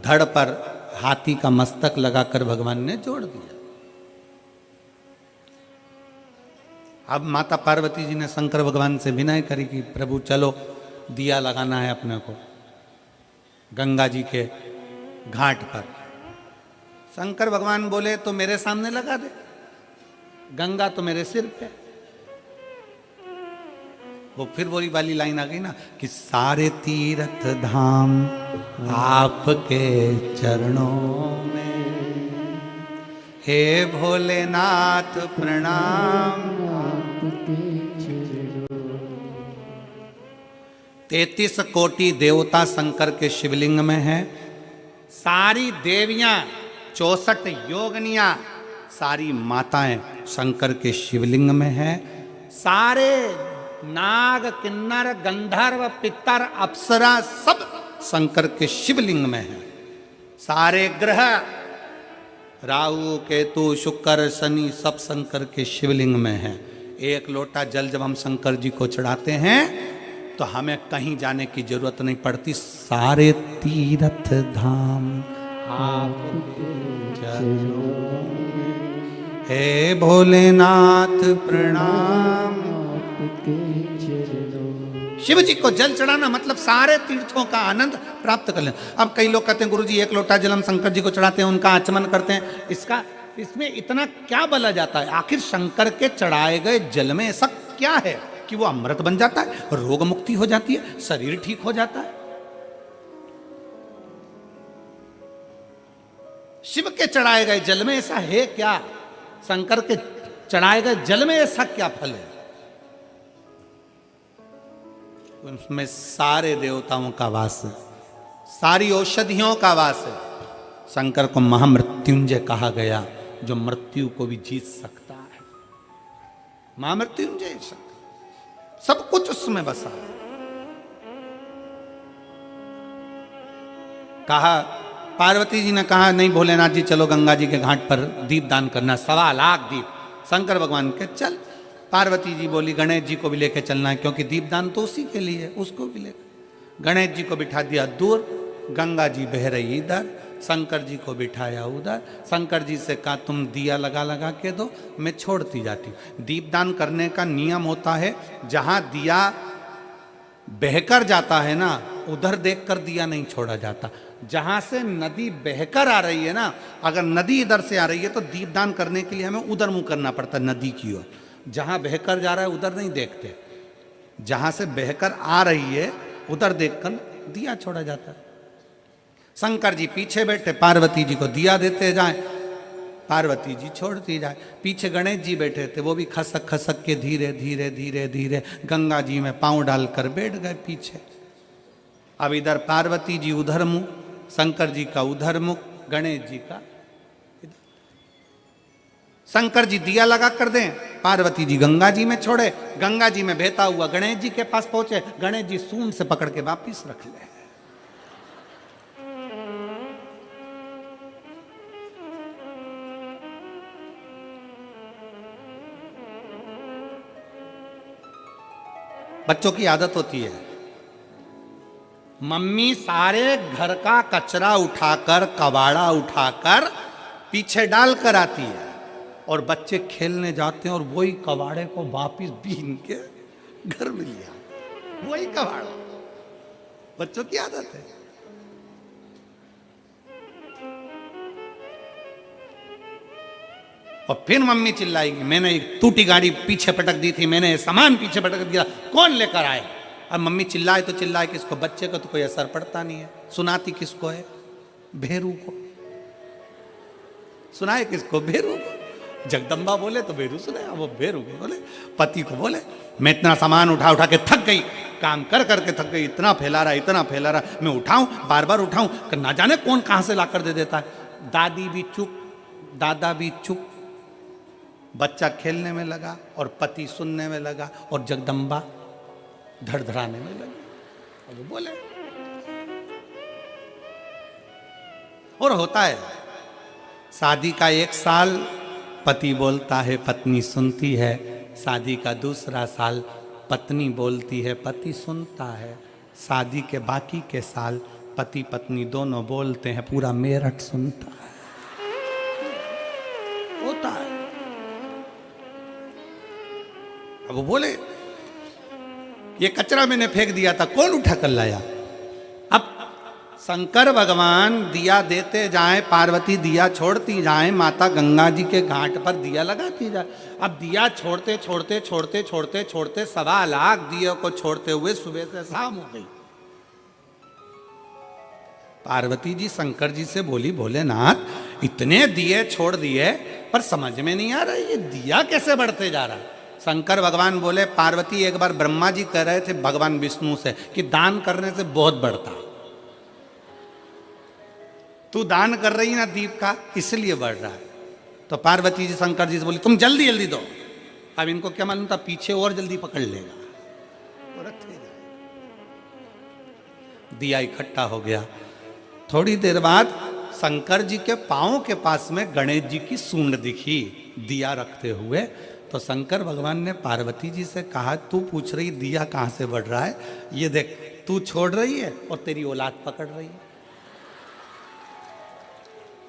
धड़ पर हाथी का मस्तक लगाकर भगवान ने जोड़ दिया। अब माता पार्वती जी ने शंकर भगवान से विनय करी कि प्रभु चलो दिया लगाना है अपने को गंगा जी के घाट पर। शंकर भगवान बोले तो मेरे सामने लगा दे, गंगा तो मेरे सिर पे। वो फिर वही वाली लाइन आ गई ना कि सारे तीर्थ धाम आपके चरणों में, हे भोलेनाथ प्रणाम। 33 कोटि देवता शंकर के शिवलिंग में है। सारी देवियां, 64 योगनियां, सारी माताएं शंकर के शिवलिंग में है। सारे नाग, किन्नर, गंधर्व, पितर, अप्सरा सब शंकर के शिवलिंग में है। सारे ग्रह राहु, केतु, शुक्र, शनि सब शंकर के शिवलिंग में है। एक लोटा जल जब हम शंकर जी को चढ़ाते हैं तो हमें कहीं जाने की जरूरत नहीं पड़ती। सारे तीर्थ धाम आपके चरणों में, हे भोलेनाथ प्रणाम। शिव जी को जल चढ़ाना मतलब सारे तीर्थों का आनंद प्राप्त कर लेना। अब कई लोग कहते हैं गुरुजी एक लोटा जल हम शंकर जी को चढ़ाते हैं, उनका आचमन करते हैं, इसमें इतना क्या बोला जाता है? आखिर शंकर के चढ़ाए गए जल में ऐसा क्या है कि वो अमृत बन जाता है, रोग मुक्ति हो जाती है, शरीर ठीक हो जाता है? शिव के चढ़ाए गए जल में ऐसा है क्या? शंकर के चढ़ाए गए जल में ऐसा क्या फल है? उसमें सारे देवताओं का वास है, सारी औषधियों का वास है। शंकर को महामृत्युंजय कहा गया, जो मृत्यु को भी जीत सकता है। महामृत्युंजय शंकर, सब कुछ उसमें बसा है। कहा, पार्वती जी ने कहा नहीं भोलेनाथ जी चलो गंगा जी के घाट पर दीप दान करना, 1.25 लाख दीप। शंकर भगवान के चल। पार्वती जी बोली गणेश जी को भी लेके चलना है, क्योंकि दीपदान तो उसी के लिए है, उसको भी लेकर। गणेश जी को बिठा दिया दूर, गंगा जी बह रही इधर, शंकर जी को बिठाया उधर। शंकर जी से कहा तुम दिया लगा लगा के दो, मैं छोड़ती जाती हूँ। दीपदान करने का नियम होता है, जहाँ दिया बहकर जाता है ना, उधर देखकर दिया नहीं छोड़ा जाता। जहाँ से नदी बहकर आ रही है ना, अगर नदी इधर से आ रही है तो दीपदान करने के लिए हमें उधर मुंह करना पड़ता है, नदी की ओर। जहाँ बहकर जा रहा है उधर नहीं देखते, जहाँ से बहकर आ रही है उधर देखकर दिया छोड़ा जाता है। शंकर जी पीछे बैठे, पार्वती जी को दिया देते जाए, पार्वती जी छोड़ती जाए। पीछे गणेश जी बैठे थे, वो भी खसक खसक के धीरे धीरे धीरे धीरे गंगा जी में पांव डालकर बैठ गए पीछे। अब इधर पार्वती जी उधर मुंह, शंकर जी का उधर मुख, गणेश जी का इधर। शंकर जी दिया लगा कर दें, पार्वती जी गंगा जी में छोड़े, गंगा जी में बहता हुआ गणेश जी के पास पहुंचे, गणेश जी सूंड से पकड़ के वापिस रख ले। बच्चों की आदत होती है, मम्मी सारे घर का कचरा उठाकर, कबाड़ा उठाकर पीछे डाल कर आती है और बच्चे खेलने जाते हैं और वही कबाड़े को वापिस बीन के घर में लिया, वही कबाड़ा। बच्चों की आदत है। और फिर मम्मी चिल्लाएगी, मैंने एक टूटी गाड़ी पीछे पटक दी थी, मैंने सामान पीछे पटक दिया, कौन लेकर आए? अब मम्मी चिल्लाए तो चिल्लाए किसको? बच्चे को तो कोई असर पड़ता नहीं है। सुनाती किसको है? भेरू को। सुनाए किसको? भेरू को। जगदम्बा बोले तो भेरू सुने, वो भेरू को बोले, पति को बोले, मैं इतना सामान उठा उठा के थक गई, काम कर करके थक गई, इतना फैला रहा, इतना फैला रहा, मैं उठाऊं, बार बार उठाऊं, ना जाने कौन कहां से लाकर दे देता है। दादी भी चुप, दादा भी चुप, बच्चा खेलने में लगा और पति सुनने में लगा और जगदम्बा धड़धड़ाने में लगी। और वो बोले, और होता है शादी का 1 साल पति बोलता है, पत्नी सुनती है, शादी का दूसरा साल पत्नी बोलती है, पति सुनता है, शादी के बाकी के साल पति पत्नी दोनों बोलते हैं, पूरा मेरठ सुनता है। होता है। अब वो बोले, ये कचरा मैंने फेंक दिया था, कौन उठा कर लाया? अब शंकर भगवान दिया देते जाएं, पार्वती दिया छोड़ती जाएं, माता गंगा जी के घाट पर दिया लगाती जाए। अब दिया छोड़ते छोड़ते छोड़ते छोड़ते छोड़ते 1.25 लाख दिए को छोड़ते हुए सुबह से शाम हो गई। पार्वती जी शंकर जी से बोली, भोलेनाथ इतने दिए छोड़ दिए पर समझ में नहीं आ रहा ये दिया कैसे बढ़ते जा रहा। शंकर भगवान बोले, पार्वती एक बार ब्रह्मा जी कह रहे थे भगवान विष्णु से कि दान करने से बहुत बढ़ता, तू दान कर रही ना दीप का, इसलिए बढ़ रहा है। तो पार्वती जी शंकर जी से बोली, तुम जल्दी जल्दी दो। अब इनको क्या मालूम था पीछे और जल्दी पकड़ लेगा। दिया इकट्ठा हो गया। थोड़ी देर बाद शंकर जी के पांव के पास में गणेश जी की सूंड दिखी दिया रखते हुए। तो शंकर भगवान ने पार्वती जी से कहा, तू पूछ रही दिया कहां से बढ़ रहा है, ये देख तू छोड़ रही है और तेरी औलाद पकड़ रही है।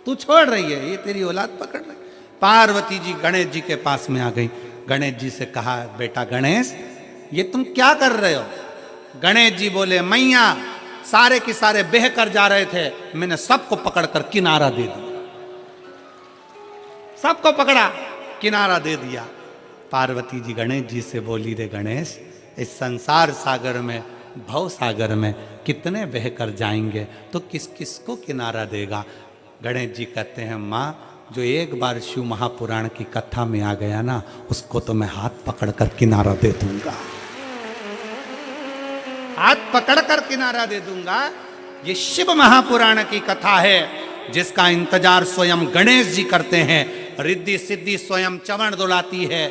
तू छोड़ रही है, ये तेरी औलाद पकड़ रही है। पार्वती जी गणेश जी के पास में आ गई। गणेश जी से कहा, बेटा गणेश ये तुम क्या कर रहे हो? गणेश जी बोले, मैया सारे के सारे बह कर जा रहे थे, मैंने सबको पकड़कर किनारा दे दिया। सबको पकड़ा, किनारा दे दिया। पार्वती जी गणेश जी से बोली, रे गणेश इस संसार सागर में, भव सागर में कितने बहकर जाएंगे, तो किस किस को किनारा देगा? गणेश जी कहते हैं, माँ जो एक बार शिव महापुराण की कथा में आ गया ना, उसको तो मैं हाथ पकड़कर किनारा दे दूंगा, हाथ पकड़कर किनारा दे दूंगा। ये शिव महापुराण की कथा है जिसका इंतजार स्वयं गणेश जी करते हैं। रिद्धि सिद्धि स्वयं चवण दुलाती है।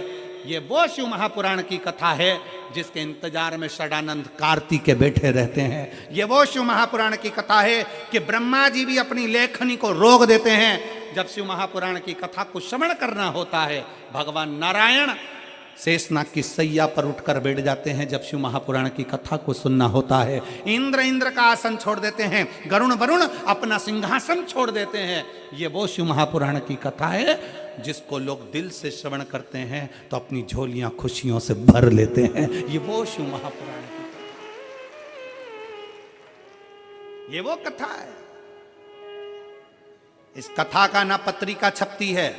ये वो शिव महापुराण की कथा है जिसके इंतजार में षडानंद कार्तिक के बैठे रहते हैं। ये वो शिव महापुराण की कथा है कि ब्रह्मा जी भी अपनी लेखनी को रोक देते हैं। जब शिव महापुराण की कथा को श्रवण करना होता है, भगवान नारायण शेषनाग की सैया पर उठकर बैठ जाते हैं। जब शिव महापुराण की कथा को सुनना होता है, इंद्र का आसन छोड़ देते हैं, वरुण अपना सिंहासन छोड़ देते हैं। ये वो शिव महापुराण की कथा है जिसको लोग दिल से श्रवण करते हैं तो अपनी झोलियां खुशियों से भर लेते हैं। ये वो शिव महापुराण की कथा, ये वो कथा है। इस कथा का ना पत्रिका छपती है,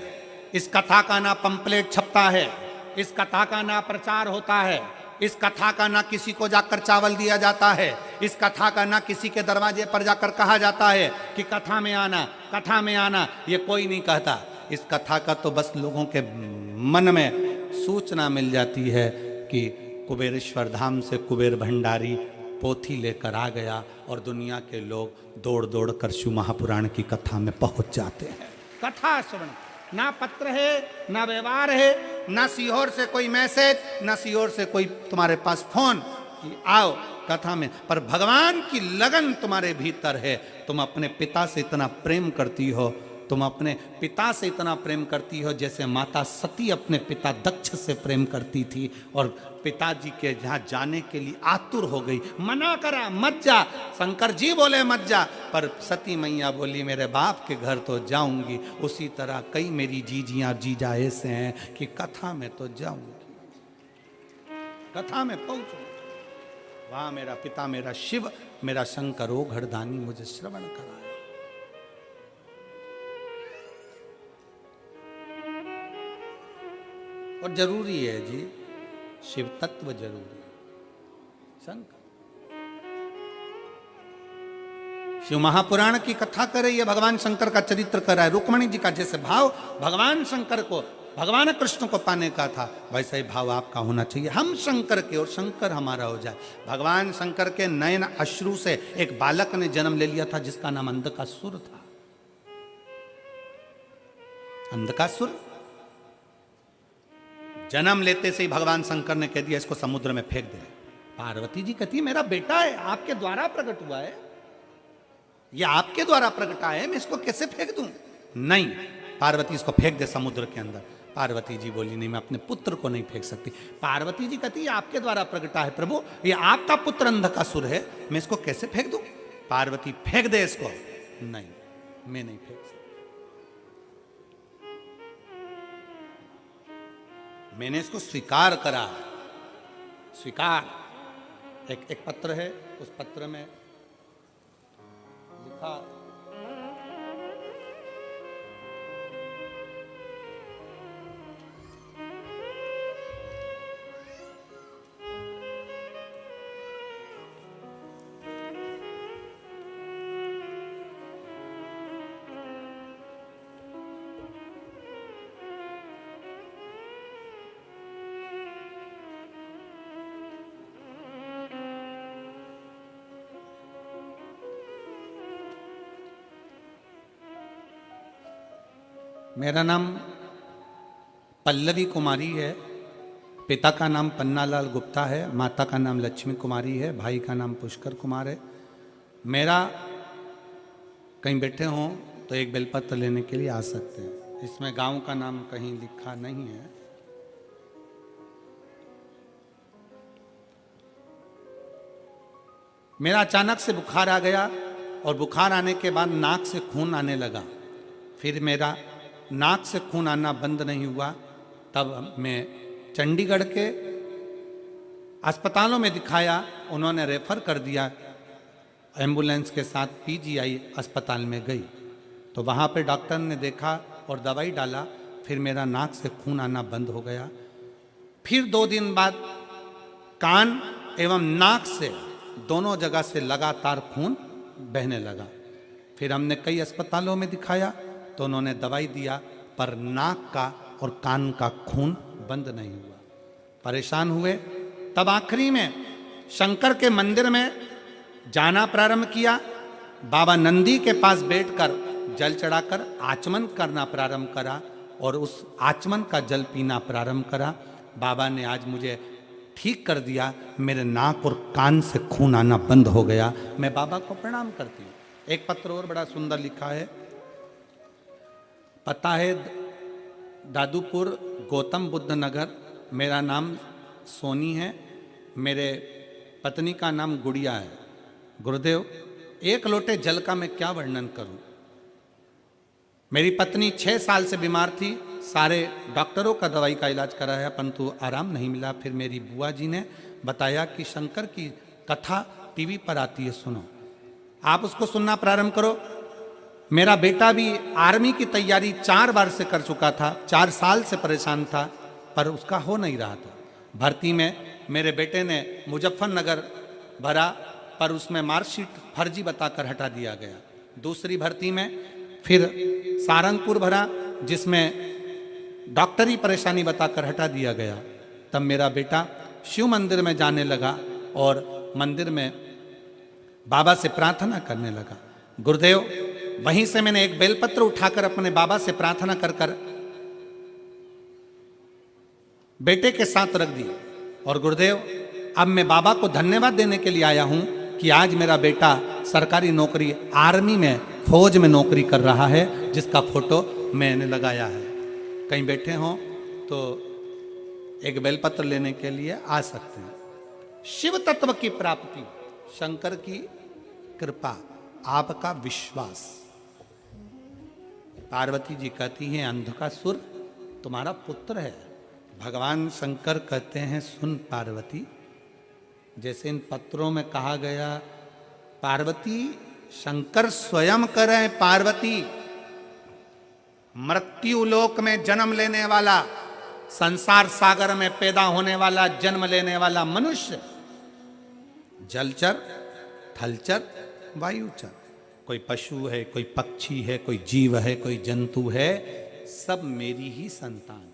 इस कथा का ना पंपलेट छपता है, इस कथा का ना प्रचार होता है, इस कथा का ना किसी को जाकर चावल दिया जाता है, इस कथा का ना किसी के दरवाजे पर जाकर कहा जाता है कि कथा में आना, कथा में आना। ये कोई नहीं कहता। इस कथा का तो बस लोगों के मन में सूचना मिल जाती है कि कुबेरेश्वर धाम से कुबेर भंडारी पोथी लेकर आ गया और दुनिया के लोग दौड़ दौड़ कर शिव महापुराण की कथा में पहुंच जाते हैं। कथा श्रवण, ना पत्र है, ना व्यवहार है, ना सीहोर से कोई मैसेज, ना सीहोर से कोई तुम्हारे पास फोन कि आओ कथा में, पर भगवान की लगन तुम्हारे भीतर है। तुम अपने पिता से इतना प्रेम करती हो, तुम अपने पिता से इतना प्रेम करती हो जैसे माता सती अपने पिता दक्ष से प्रेम करती थी और पिताजी के जहाँ जाने के लिए आतुर हो गई। मना करा मत जा, शंकर जी बोले मत जा, पर सती मैया बोली मेरे बाप के घर तो जाऊंगी। उसी तरह कई मेरी जीजियाँ जीजा ऐसे हैं कि कथा में तो जाऊंगी, कथा में पहुंचूंगी, वहां मेरा पिता, मेरा शिव, मेरा शंकर ओ घरदानी मुझे श्रवण कराए। और जरूरी है जी, शिव तत्व जरूरी है। शंकर शिव महापुराण की कथा करे, ये भगवान शंकर का चरित्र कर रहा है। रुक्मणी जी का जैसे भाव भगवान शंकर को, भगवान कृष्ण को पाने का था, वैसा ही भाव आपका होना चाहिए। हम शंकर के और शंकर हमारा हो जाए। भगवान शंकर के नयन अश्रु से एक बालक ने जन्म ले लिया था जिसका नाम अंधकासुर था। अंधकासुर जन्म लेते से ही भगवान शंकर ने कह दिया इसको समुद्र में फेंक दे। पार्वती जी कहती मेरा बेटा है, आपके द्वारा प्रकट हुआ है, ये आपके द्वारा प्रकटा है, मैं इसको कैसे फेंक दूं? नहीं, पार्वती इसको फेंक दे समुद्र के अंदर। पार्वती जी बोली नहीं, मैं अपने पुत्र को नहीं फेंक सकती। पार्वती जी कहती है आपके द्वारा प्रकटा है प्रभु, ये आपका पुत्र अंधकासुर है, मैं इसको कैसे फेंक दूं? पार्वती फेंक दे इसको। नहीं, मैं नहीं फेंक सकती। मैंने इसको स्वीकार करा। स्वीकार एक पत्र है, उस पत्र में लिखा मेरा नाम पल्लवी कुमारी है, पिता का नाम पन्नालाल गुप्ता है, माता का नाम लक्ष्मी कुमारी है, भाई का नाम पुष्कर कुमार है। मेरा कहीं बैठे हों तो एक बेलपत्र लेने के लिए आ सकते हैं। इसमें गांव का नाम कहीं लिखा नहीं है। मेरा अचानक से बुखार आ गया और बुखार आने के बाद नाक से खून आने लगा। फिर मेरा नाक से खून आना बंद नहीं हुआ। तब मैं चंडीगढ़ के अस्पतालों में दिखाया, उन्होंने रेफर कर दिया। एम्बुलेंस के साथ पीजीआई अस्पताल में गई तो वहाँ पे डॉक्टर ने देखा और दवाई डाला। फिर मेरा नाक से खून आना बंद हो गया। फिर 2 दिन बाद कान एवं नाक से दोनों जगह से लगातार खून बहने लगा। फिर हमने कई अस्पतालों में दिखाया तो उन्होंने दवाई दिया, पर नाक का और कान का खून बंद नहीं हुआ। परेशान हुए। तब आखिरी में शंकर के मंदिर में जाना प्रारंभ किया। बाबा नंदी के पास बैठकर जल चढ़ाकर आचमन करना प्रारंभ करा और उस आचमन का जल पीना प्रारंभ करा। बाबा ने आज मुझे ठीक कर दिया। मेरे नाक और कान से खून आना बंद हो गया। मैं बाबा को प्रणाम करती हूँ। एक पत्र और बड़ा सुंदर लिखा है। पता है दादूपुर, गौतम बुद्ध नगर। मेरा नाम सोनी है, मेरे पत्नी का नाम गुड़िया है। गुरुदेव, 1 लोटे जल का मैं क्या वर्णन करूं। मेरी पत्नी 6 साल से बीमार थी। सारे डॉक्टरों का दवाई का इलाज कराया परंतु आराम नहीं मिला। फिर मेरी बुआ जी ने बताया कि शंकर की कथा टीवी पर आती है, सुनो, आप उसको सुनना प्रारंभ करो। मेरा बेटा भी आर्मी की तैयारी 4 बार से कर चुका था, 4 साल से परेशान था, पर उसका हो नहीं रहा था। भर्ती में मेरे बेटे ने मुजफ्फरनगर भरा, पर उसमें मार्कशीट फर्जी बताकर हटा दिया गया। दूसरी भर्ती में फिर सारंगपुर भरा, जिसमें डॉक्टरी परेशानी बताकर हटा दिया गया। तब मेरा बेटा शिव मंदिर में जाने लगा और मंदिर में बाबा से प्रार्थना करने लगा। गुरुदेव, वहीं से मैंने एक बेलपत्र उठाकर अपने बाबा से प्रार्थना कर कर बेटे के साथ रख दी। और गुरुदेव, अब मैं बाबा को धन्यवाद देने के लिए आया हूं कि आज मेरा बेटा सरकारी नौकरी, आर्मी में, फौज में नौकरी कर रहा है, जिसका फोटो मैंने लगाया है। कहीं बैठे हों तो एक बेलपत्र लेने के लिए आ सकते हैं। शिव तत्व की प्राप्ति, शंकर की कृपा, आपका विश्वास। पार्वती जी कहती हैं अंधकासुर तुम्हारा पुत्र है। भगवान शंकर कहते हैं सुन पार्वती, जैसे इन पत्रों में कहा गया, पार्वती शंकर स्वयं करें, पार्वती मृत्यु लोक में जन्म लेने वाला, संसार सागर में पैदा होने वाला, जन्म लेने वाला मनुष्य, जलचर, थलचर, वायुचर, कोई पशु है, कोई पक्षी है, कोई जीव है, कोई जंतु है, सब मेरी ही संतान है,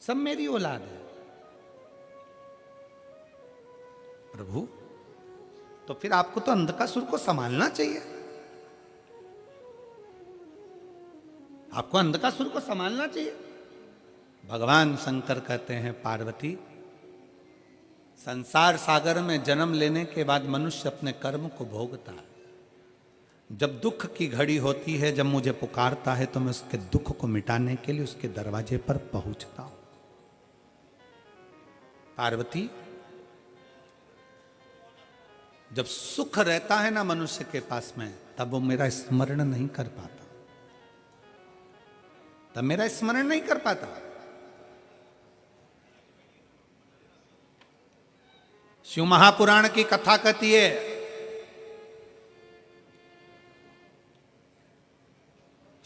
सब मेरी औलाद है। प्रभु, तो फिर आपको तो अंधकासुर को संभालना चाहिए, आपको अंधकासुर को संभालना चाहिए। भगवान शंकर कहते हैं पार्वती, संसार सागर में जन्म लेने के बाद मनुष्य अपने कर्म को भोगता है। जब दुख की घड़ी होती है, जब मुझे पुकारता है, तो मैं उसके दुख को मिटाने के लिए उसके दरवाजे पर पहुंचता हूं। पार्वती, जब सुख रहता है ना मनुष्य के पास में, तब वो मेरा स्मरण नहीं कर पाता, तब मेरा स्मरण नहीं कर पाता। शिव महापुराण की कथा कहती है,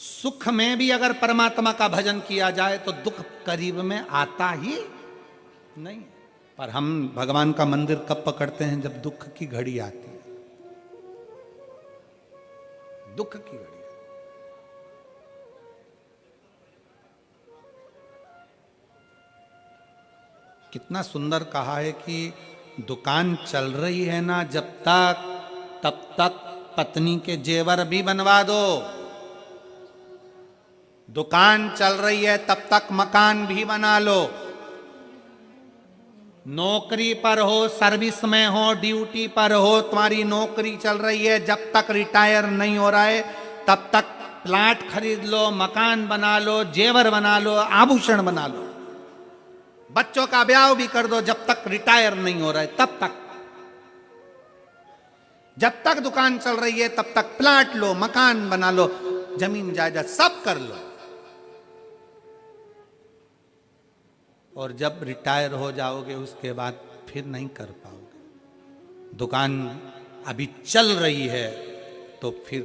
सुख में भी अगर परमात्मा का भजन किया जाए तो दुख करीब में आता ही नहीं। पर हम भगवान का मंदिर कब पकड़ते हैं? जब दुख की घड़ी आती है, दुख की घड़ी। कितना सुंदर कहा है कि दुकान चल रही है ना जब तक, तब तक पत्नी के जेवर भी बनवा दो। दुकान चल रही है तब तक मकान भी बना लो। नौकरी पर हो, सर्विस में हो, ड्यूटी पर हो, तुम्हारी नौकरी चल रही है, जब तक रिटायर नहीं हो रहा है तब तक प्लाट खरीद लो, मकान बना लो, जेवर बना लो, आभूषण बना लो, बच्चों का ब्याह भी कर दो, जब तक रिटायर नहीं हो रहा है तब तक। जब तक दुकान चल रही है तब तक प्लाट लो, मकान बना लो, जमीन जायदाद सब कर लो। और जब रिटायर हो जाओगे उसके बाद फिर नहीं कर पाओगे। दुकान अभी चल रही है तो फिर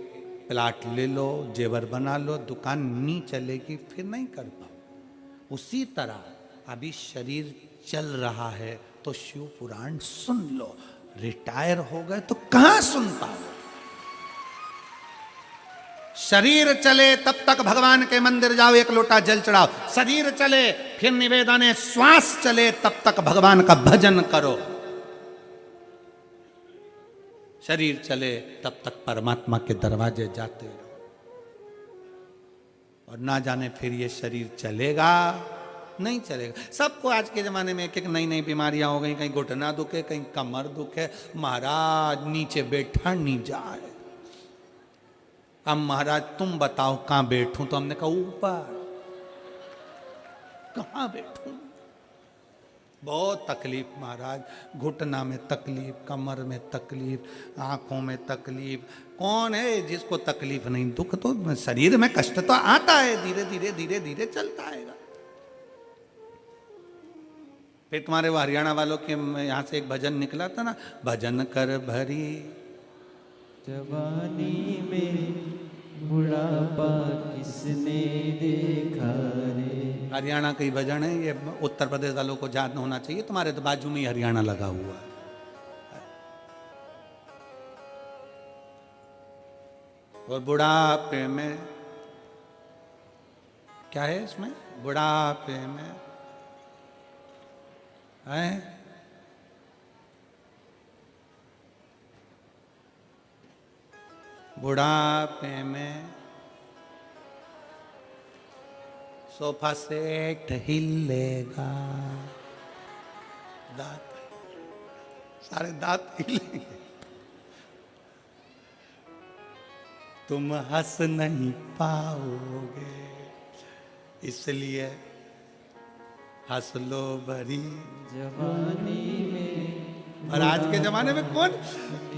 प्लाट ले लो, जेवर बना लो, दुकान नहीं चलेगी फिर नहीं कर पाओ। उसी तरह अभी शरीर चल रहा है तो शिव पुराण सुन लो, रिटायर हो गए तो कहां सुन पाओ। शरीर चले तब तक भगवान के मंदिर जाओ, एक लोटा जल चढ़ाओ। शरीर चले फिर निवेदन है, श्वास चले तब तक भगवान का भजन करो। शरीर चले तब तक परमात्मा के दरवाजे जाते रहो। और ना जाने फिर ये शरीर चलेगा नहीं चलेगा। सबको आज के जमाने में एक एक नई नई बीमारियां हो गई, कहीं घुटना दुखे, कहीं कमर दुखे। महाराज नीचे बैठा नहीं जाए। अब महाराज तुम बताओ कहां बैठूं? तो हमने कहा ऊपर। कहां बैठूं? बहुत तकलीफ महाराज, घुटना में तकलीफ, कमर में तकलीफ, आंखों में तकलीफ। कौन है जिसको तकलीफ नहीं? दुख तो शरीर में, कष्ट तो आता है, धीरे धीरे धीरे धीरे चलता आएगा। फिर तुम्हारे वो हरियाणा वालों के यहां से एक भजन निकला था ना, भजन कर भरी जवानी में बुढ़ापा किसने देखा रे। हरियाणा का ही भजन है ये। उत्तर प्रदेश वालों को याद होना चाहिए, तुम्हारे तो बाजू में ही हरियाणा लगा हुआ है। और बुढ़ापे में क्या है इसमें? बुढ़ापे में है बुढ़ापे में सोफा सेट हिलेगा, दांत सारे दांत हिलेंगे, तुम हंस नहीं पाओगे, इसलिए हंस लो भरी जवानी में। और आज के जमाने में कौन,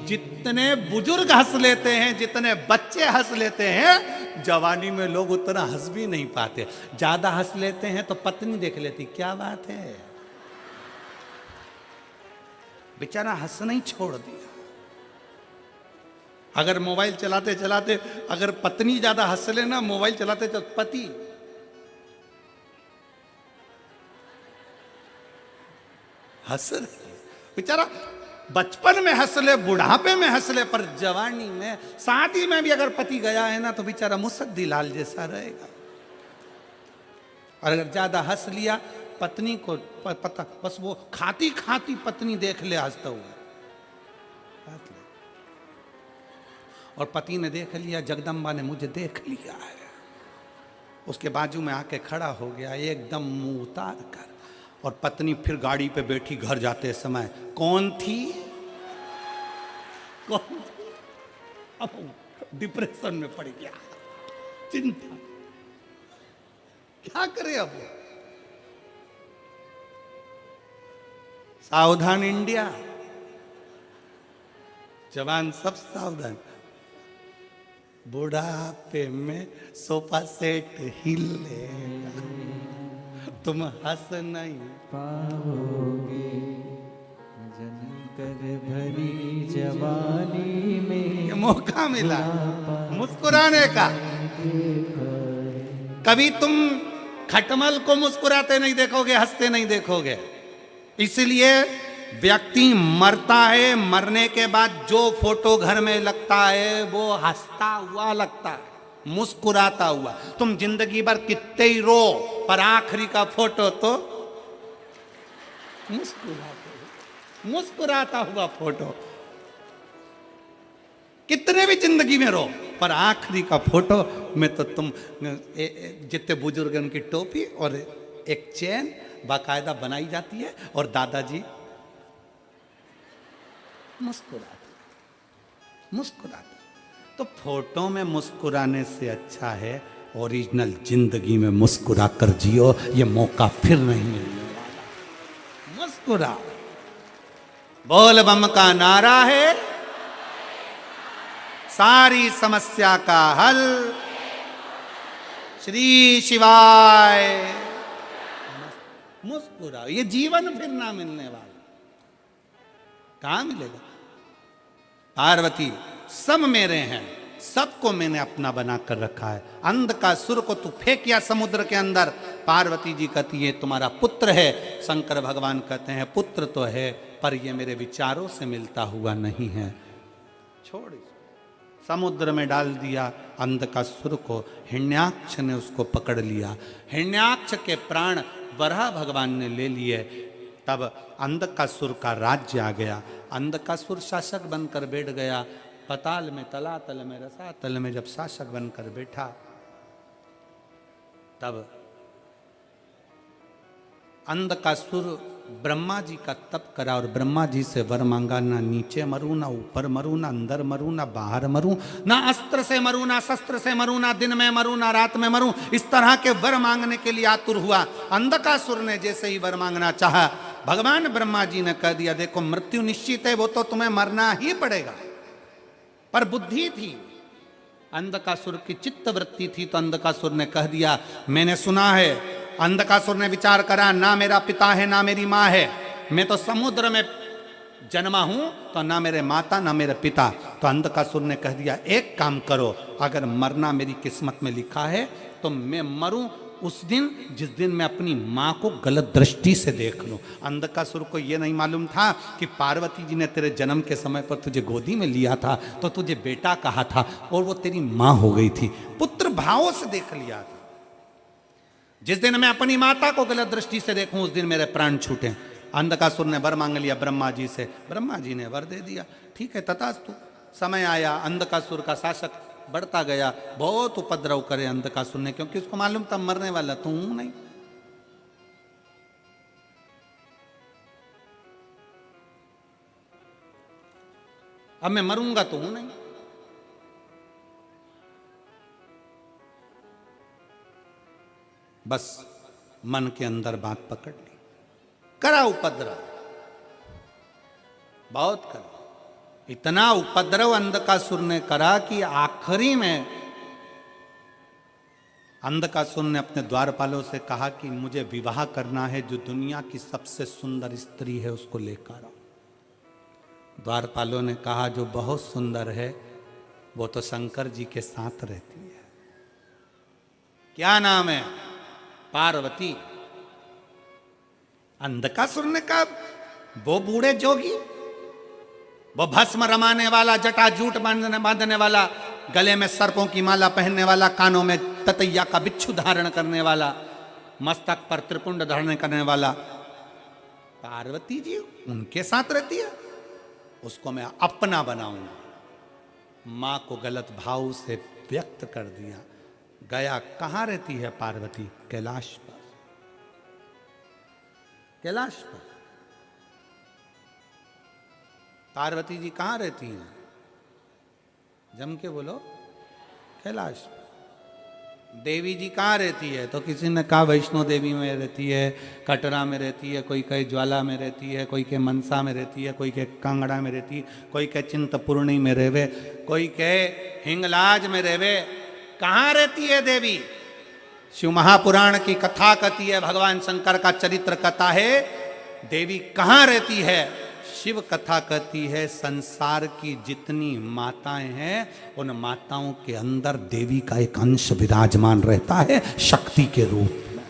जितने बुजुर्ग हंस लेते हैं, जितने बच्चे हंस लेते हैं, जवानी में लोग उतना हंस भी नहीं पाते। ज्यादा हंस लेते हैं तो पत्नी देख लेती, क्या बात है, बेचारा हंसना ही छोड़ दिया। अगर मोबाइल चलाते चलाते अगर पत्नी ज्यादा हंस लेना, मोबाइल चलाते तो पति हंस रहे, बेचारा बचपन में हंस ले, बुढ़ापे में हंस ले, पर जवानी में, शादी में भी अगर पति गया है ना तो बेचारा मुसद्दी लाल जैसा रहेगा। और अगर ज्यादा हंस लिया, पत्नी को पता, बस वो खाती खाती पत्नी देख ले हंसता हुआ, और पति ने देख लिया, जगदम्बा ने मुझे देख लिया है, उसके बाजू में आके खड़ा हो गया एकदम मुंह उतार कर, और पत्नी फिर गाड़ी पे बैठी घर जाते समय, कौन थी, कौन थी? अब डिप्रेशन में पड़ गया, चिंता, क्या करे अब। सावधान इंडिया, जवान सब सावधान, बुढ़ापे में सोफा सेट हिलेगा, तुम हंस नहीं पाओगे, जनकर भरी जवानी में। ये मौका मिला मुस्कुराने का। कभी तुम खटमल को मुस्कुराते नहीं देखोगे, हंसते नहीं देखोगे। इसलिए व्यक्ति मरता है, मरने के बाद जो फोटो घर में लगता है वो हंसता हुआ लगता है, मुस्कुराता हुआ। तुम जिंदगी भर कितने ही रो, पर आखिरी का फोटो तो मुस्कुराता हुआ फोटो। कितने भी जिंदगी में रो, पर आखिरी का फोटो में तो तुम, जितने बुजुर्ग उनकी टोपी और एक चैन बाकायदा बनाई जाती है, और दादाजी मुस्कुराते। तो फोटो में मुस्कुराने से अच्छा है ओरिजिनल जिंदगी में मुस्कुरा कर जियो, ये मौका फिर नहीं मिलने वाला। मुस्कुरा, बोल बम का नारा है, सारी समस्या का हल, श्री शिवाय। मुस्कुराओ, ये जीवन फिर ना मिलने वाला, कहां मिलेगा। पार्वती, सब मेरे हैं, सबको मैंने अपना बना कर रखा है। अंध का सुर को तू फेंकिया समुद्र के अंदर, पार्वती जी कहती है तुम्हारा पुत्र है। शंकर भगवान कहते हैं पुत्र तो है, पर ये मेरे विचारों से मिलता हुआ नहीं है, छोड़। समुद्र में डाल दिया अंध का सुर को, हिरण्याक्ष ने उसको पकड़ लिया। हिरण्याक्ष के प्राण वराह भगवान ने ले लिए। तब अंधकासुर का राज्य आ गया। अंधकासुर शासक बनकर बैठ गया। पताल में, तलातल में, रसातल में जब शासक बनकर बैठा, तब अंधकासुर ब्रह्मा जी का तप करा और ब्रह्मा जी से वर मांगा, ना नीचे मरूं, ना ऊपर मरूं, ना अंदर मरूं, ना बाहर मरूं, ना अस्त्र से मरूं, ना शस्त्र से मरूं, ना दिन में मरूं, ना रात में मरूं। इस तरह के वर मांगने के लिए आतुर हुआ। अंधकासुर ने जैसे ही वर मांगना चाहा, भगवान ब्रह्मा जी ने कह दिया देखो मृत्यु निश्चित है, वो तो तुम्हें मरना ही पड़ेगा। पर बुद्धि थी, अंधकासुर की चित्त वृत्ति थी, तो अंधकासुर ने कह दिया मैंने सुना है। अंधकासुर ने विचार करा, ना मेरा पिता है ना मेरी माँ है, मैं तो समुद्र में जन्मा हूं, तो ना मेरे माता ना मेरे पिता। तो अंधकासुर ने कह दिया एक काम करो, अगर मरना मेरी किस्मत में लिखा है तो मैं मरूं उस दिन जिस दिन मैं अपनी माँ को गलत दृष्टि से देख लूं। अंधकासुर को यह नहीं मालूम था कि पार्वती जी ने तेरे जन्म के समय पर तुझे गोदी में लिया था तो तुझे बेटा कहा था और वो तेरी माँ हो गई थी। पुत्र भावों से देख लिया था। जिस दिन मैं अपनी माता को गलत दृष्टि से देखूं उस दिन मेरे प्राण छूटे। अंधकासुर ने वर मांग लिया ब्रह्मा जी से, ब्रह्मा जी ने वर दे दिया। ठीक है तथास्तु। समय आया, अंधकासुर का शासक बढ़ता गया। बहुत उपद्रव करे अंधकासुर ने, क्योंकि उसको मालूम था मरने वाला तू हूं नहीं। अब मैं मरूंगा तो हूं नहीं। बस मन के अंदर बात पकड़ ली, करा उपद्रव, बहुत करा। इतना उपद्रव अंधकासुर ने करा कि आखिरी में अंधकासुर ने अपने द्वारपालों से कहा कि मुझे विवाह करना है, जो दुनिया की सबसे सुंदर स्त्री है उसको लेकर आओ। द्वारपालों ने कहा जो बहुत सुंदर है वो तो शंकर जी के साथ रहती है। क्या नाम है? पार्वती। अंधकासुर ने कहा वो बूढ़े जोगी, वो भस्म रमाने वाला, जटा जूट बांधने वाला, गले में सर्पों की माला पहनने वाला, कानों में ततैया का बिच्छू धारण करने वाला, मस्तक पर त्रिपुंड धारण करने वाला पार्वती जी उनके साथ रहती है, उसको मैं अपना बनाऊंगा। मां को गलत भाव से व्यक्त कर दिया। गया, कहां रहती है पार्वती? कैलाश पर। कैलाश पर पार्वती जी कहां रहती हैं? जम के बोलो। कैलाश पर। देवी जी कहाँ रहती है? तो किसी ने कहा वैष्णो देवी में रहती है, कटरा में रहती है, कोई कहे ज्वाला में रहती है, कोई के मनसा में रहती है, कोई के कांगड़ा में रहती है, कोई के चिंतपूर्णी में रहवे, कोई कहे हिंगलाज में रहवे। कहाँ रहती है देवी? शिव महापुराण की कथा कहती है, भगवान शंकर का चरित्र कथा है, देवी कहाँ रहती है? शिव कथा कहती है संसार की जितनी माताएं हैं उन माताओं के अंदर देवी का एक अंश विराजमान रहता है शक्ति के रूप में।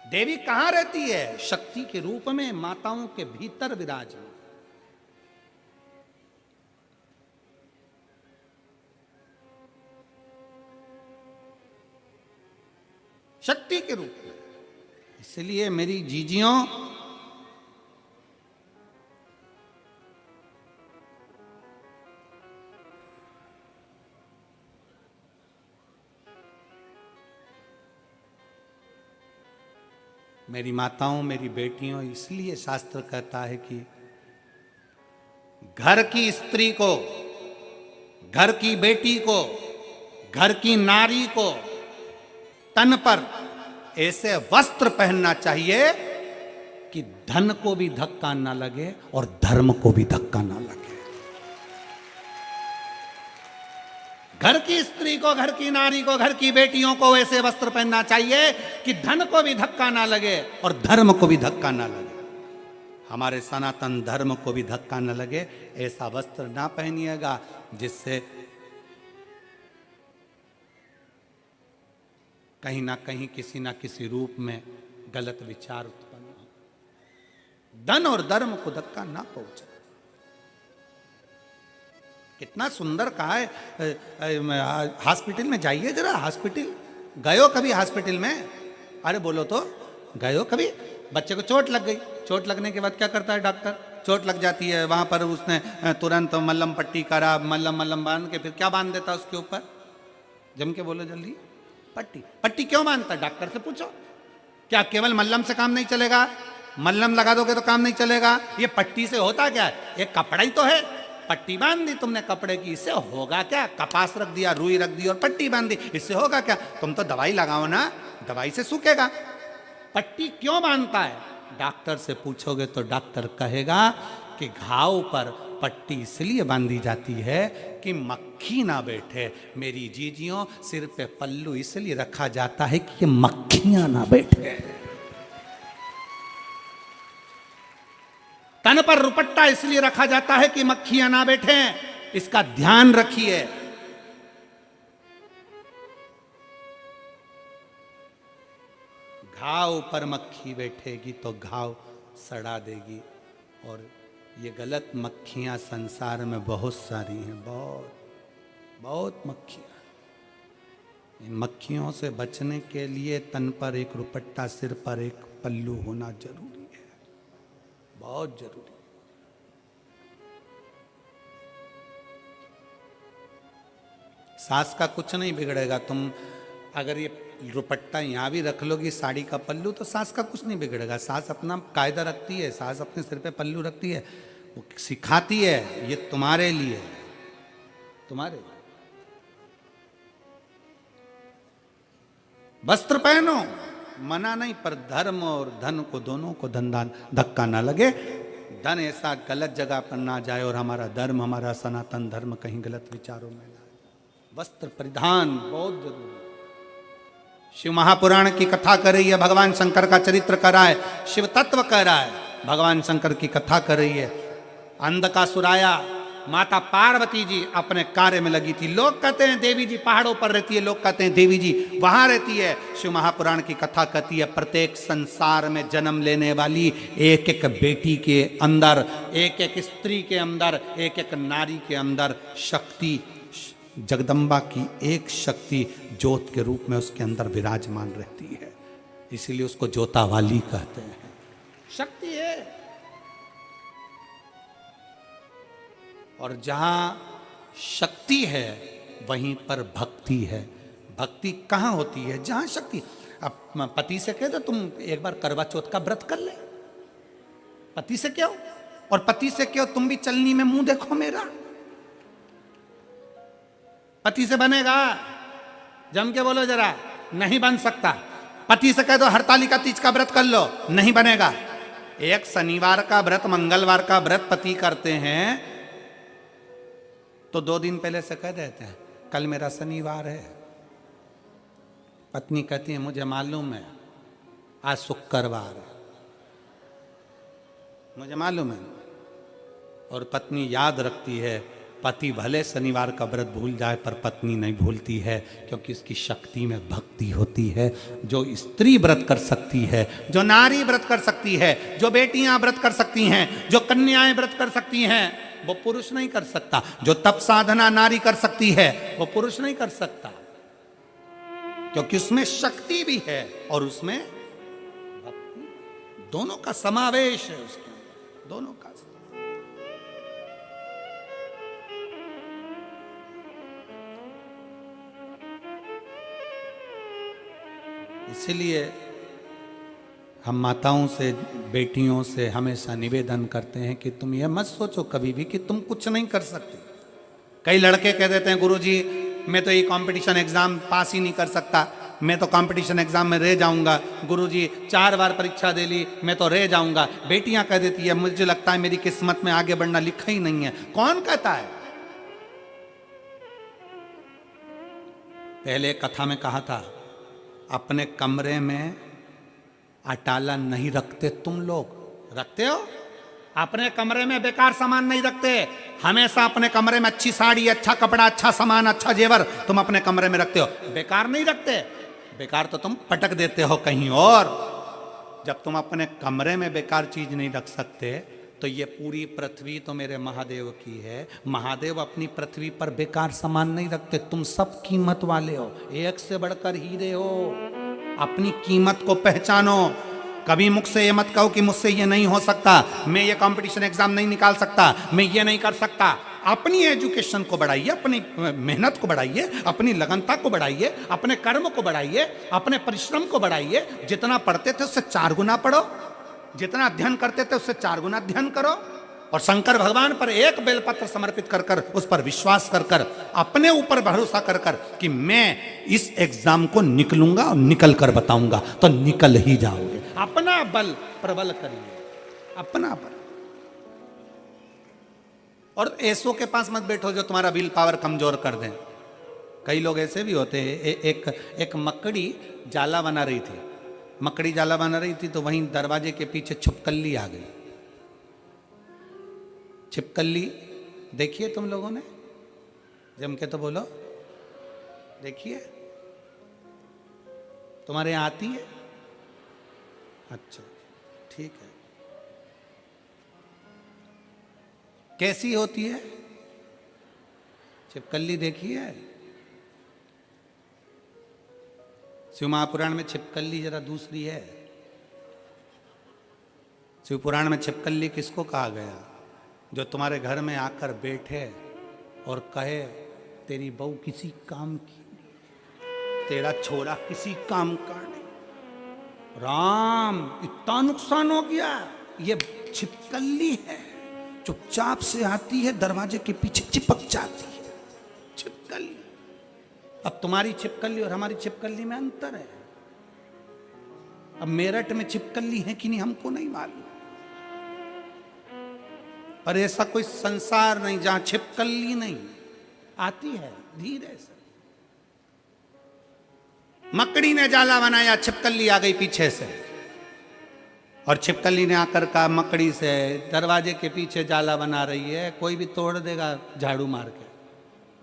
देवी कहां रहती है? शक्ति के रूप में माताओं के भीतर विराजमान। शक्ति के रूप में। इसलिए मेरी जीजियों, मेरी माताओं, मेरी बेटियों, इसलिए शास्त्र कहता है कि घर की स्त्री को, घर की बेटी को, घर की नारी को तन पर ऐसे वस्त्र पहनना चाहिए कि धन को भी धक्का ना लगे और धर्म को भी धक्का ना लगे। घर की स्त्री को, घर की नारी को, घर की बेटियों को ऐसे वस्त्र पहनना चाहिए कि धन को भी धक्का ना लगे और धर्म को भी धक्का ना लगे। हमारे सनातन धर्म को भी धक्का न लगे, ऐसा वस्त्र ना पहनिएगा जिससे कहीं ना कहीं किसी ना किसी रूप में गलत विचार उत्पन्न हो। धन और धर्म को धक्का ना पहुंचे। कितना सुंदर कहा है। हॉस्पिटल में जाइए जरा, हॉस्पिटल गयो कभी? हॉस्पिटल में अरे बोलो तो, गयो कभी? बच्चे को चोट लग गई, चोट लगने के बाद क्या करता है डॉक्टर? चोट लग जाती है, वहां पर उसने तुरंत मल्लम पट्टी करा, मल्लम बांध के फिर क्या बांध देता उसके ऊपर? जम के बोलो जल्दी। पट्टी। पट्टी क्यों बांधता? डॉक्टर से पूछो। क्या केवल मल्लम से काम नहीं चलेगा? मल्लम लगा दोगे तो काम नहीं चलेगा। ये पट्टी से होता क्या है? ये कपड़ा ही तो है। पट्टी बांध दी तुमने कपड़े की, इससे होगा क्या? कपास रख दिया, रुई रख दी और पट्टी बांध दी, इससे होगा क्या? तुम तो दवाई लगाओ ना, दवाई से सूखेगा। पट्टी क्यों बांधता है? डॉक्टर से पूछोगे तो डॉक्टर कहेगा कि घाव पर पट्टी इसलिए बांधी जाती है कि मक्खी ना बैठे। मेरी जीजियों, सिर पे पल्लू इसलिए रखा जाता है कि ये मक्खियां ना बैठे। तन पर रुपट्टा इसलिए रखा जाता है कि मक्खियां ना बैठे। इसका ध्यान रखिए। घाव पर मक्खी बैठेगी तो घाव सड़ा देगी। और ये गलत मक्खियां संसार में बहुत सारी हैं, बहुत मक्खियां। इन मक्खियों से बचने के लिए तन पर एक रुपट्टा, सिर पर एक पल्लू होना जरूरी है, बहुत जरूरी। सास का कुछ नहीं बिगड़ेगा। तुम अगर ये दुपट्टा यहाँ भी रख लोगी, साड़ी का पल्लू, तो सास का कुछ नहीं बिगड़ेगा। सास अपना कायदा रखती है, सास अपने सिर पे पल्लू रखती है, वो सिखाती है ये तुम्हारे लिए, तुम्हारे लिए। वस्त्र पहनो, मना नहीं, पर धर्म और धन को, दोनों को धक्का ना लगे। धन ऐसा गलत जगह पर ना जाए और हमारा धर्म, हमारा सनातन धर्म कहीं गलत विचारों में ना जाए। वस्त्र परिधान बहुत जरूरी है। शिव महापुराण की कथा कर रही है, भगवान शंकर का चरित्र कर रहा है, शिव तत्व कर रहा है, भगवान शंकर की कथा कर रही है। अंधकासुर आया, माता पार्वती जी अपने कार्य में लगी थी। लोग कहते हैं देवी जी पहाड़ों पर रहती है, लोग कहते हैं देवी जी वहां रहती है। शिव महापुराण की कथा कहती है प्रत्येक संसार में जन्म लेने वाली एक एक बेटी के अंदर, एक एक स्त्री के अंदर, एक एक नारी के अंदर शक्ति, जगदम्बा की एक शक्ति ज्योत के रूप में उसके अंदर विराजमान रहती है। इसीलिए उसको ज्योता वाली कहते हैं। शक्ति है। और जहां शक्ति है वहीं पर भक्ति है। भक्ति कहां होती है? जहां शक्ति। अब पति से कह दो तुम एक बार करवा चौथ का व्रत कर ले, पति से क्यों? और पति से क्यों तुम भी चलनी में मुंह देखो मेरा? पति से बनेगा? जम के बोलो जरा, नहीं बन सकता। पति से कह दो हरतालिका तीज का व्रत कर लो, नहीं बनेगा। एक शनिवार का व्रत, मंगलवार का व्रत पति करते हैं तो 2 दिन पहले से कह देते हैं कल मेरा शनिवार है। पत्नी कहती है मुझे मालूम है आज शुक्रवार है, मुझे मालूम है। और पत्नी याद रखती है। पति भले शनिवार का व्रत भूल जाए पर पत्नी नहीं भूलती है, क्योंकि इसकी शक्ति में भक्ति होती है। जो स्त्री व्रत कर सकती है, जो नारी व्रत कर सकती है, जो बेटियां व्रत कर सकती हैं, जो कन्याएं व्रत कर सकती हैं, वो पुरुष नहीं कर सकता। जो तप साधना नारी कर सकती है वो पुरुष नहीं कर सकता, क्योंकि उसमें शक्ति भी है और उसमें भक्ति, दोनों का समावेश है उसके अंदर, दोनों का। इसीलिए हम माताओं से, बेटियों से हमेशा निवेदन करते हैं कि तुम यह मत सोचो कभी भी कि तुम कुछ नहीं कर सकते। कई लड़के कह देते हैं गुरुजी मैं तो ये कंपटीशन एग्जाम पास ही नहीं कर सकता, मैं तो कंपटीशन एग्जाम में रह जाऊंगा, गुरुजी 4 बार परीक्षा दे ली मैं तो रह जाऊंगा। बेटियां कह देती है मुझे लगता है मेरी किस्मत में आगे बढ़ना लिखा ही नहीं है। कौन कहता है? पहले कथा में कहा था अपने कमरे में अटाला नहीं रखते। तुम लोग रखते हो? अपने कमरे में बेकार सामान नहीं रखते। हमेशा अपने कमरे में अच्छी साड़ी, अच्छा कपड़ा, अच्छा सामान, अच्छा जेवर तुम अपने कमरे में रखते हो, बेकार नहीं रखते। बेकार तो तुम पटक देते हो कहीं और। जब तुम अपने कमरे में बेकार चीज नहीं रख सकते तो ये पूरी पृथ्वी तो मेरे महादेव की है। महादेव अपनी पृथ्वी पर बेकार सामान नहीं रखते। तुम सब कीमत वाले हो, एक से बढ़कर हीरे हो। अपनी कीमत को पहचानो। कभी मुख से ये मत कहो कि मुझसे ये नहीं हो सकता, मैं ये कंपटीशन एग्जाम नहीं निकाल सकता, मैं ये नहीं कर सकता। अपनी एजुकेशन को बढ़ाइए, अपनी मेहनत को बढ़ाइए, अपनी लगनता को बढ़ाइए, अपने कर्म को बढ़ाइए, अपने परिश्रम को बढ़ाइए। जितना पढ़ते थे उससे 4 गुना पढ़ो, जितना अध्ययन करते थे उससे 4 गुना अध्ययन करो। और शंकर भगवान पर एक बेलपत्र समर्पित कर कर, उस पर विश्वास कर कर, अपने ऊपर भरोसा कर कर कि मैं इस एग्जाम को निकलूंगा और निकल कर बताऊंगा, तो निकल ही जाओगे। अपना बल प्रबल करिए, अपना बल। और ऐसों के पास मत बैठो जो तुम्हारा विल पावर कमजोर कर दें। कई लोग ऐसे भी होते हैं। एक मकड़ी जाला बना रही थी, मकड़ी जाला बना रही थी तो वहीं दरवाजे के पीछे छिपकली आ गई। छिपकली देखिए तुम लोगों ने, जम के तो बोलो, देखिए तुम्हारे यहाँ आती है? अच्छा ठीक है। कैसी होती है छिपकली? देखिए शिव महापुराण में छिपकली जरा दूसरी है। शिव पुराण में छिपकली किसको कहा गया? जो तुम्हारे घर में आकर बैठे और कहे तेरी बहू किसी काम की नहीं, तेरा छोरा किसी काम का नहीं। राम इतना नुकसान हो गया। ये छिपकली है, चुपचाप से आती है, दरवाजे के पीछे चिपक जाती है। छिपकली। अब तुम्हारी छिपकली और हमारी छिपकली में अंतर है। अब मेरठ में छिपकली है कि नहीं हमको नहीं मालूम, पर ऐसा कोई संसार नहीं जहां छिपकली नहीं आती है धीरे से। मकड़ी ने जाला बनाया, छिपकली आ गई पीछे से, और छिपकली ने आकर कहा मकड़ी से दरवाजे के पीछे जाला बना रही है, कोई भी तोड़ देगा झाड़ू मार के।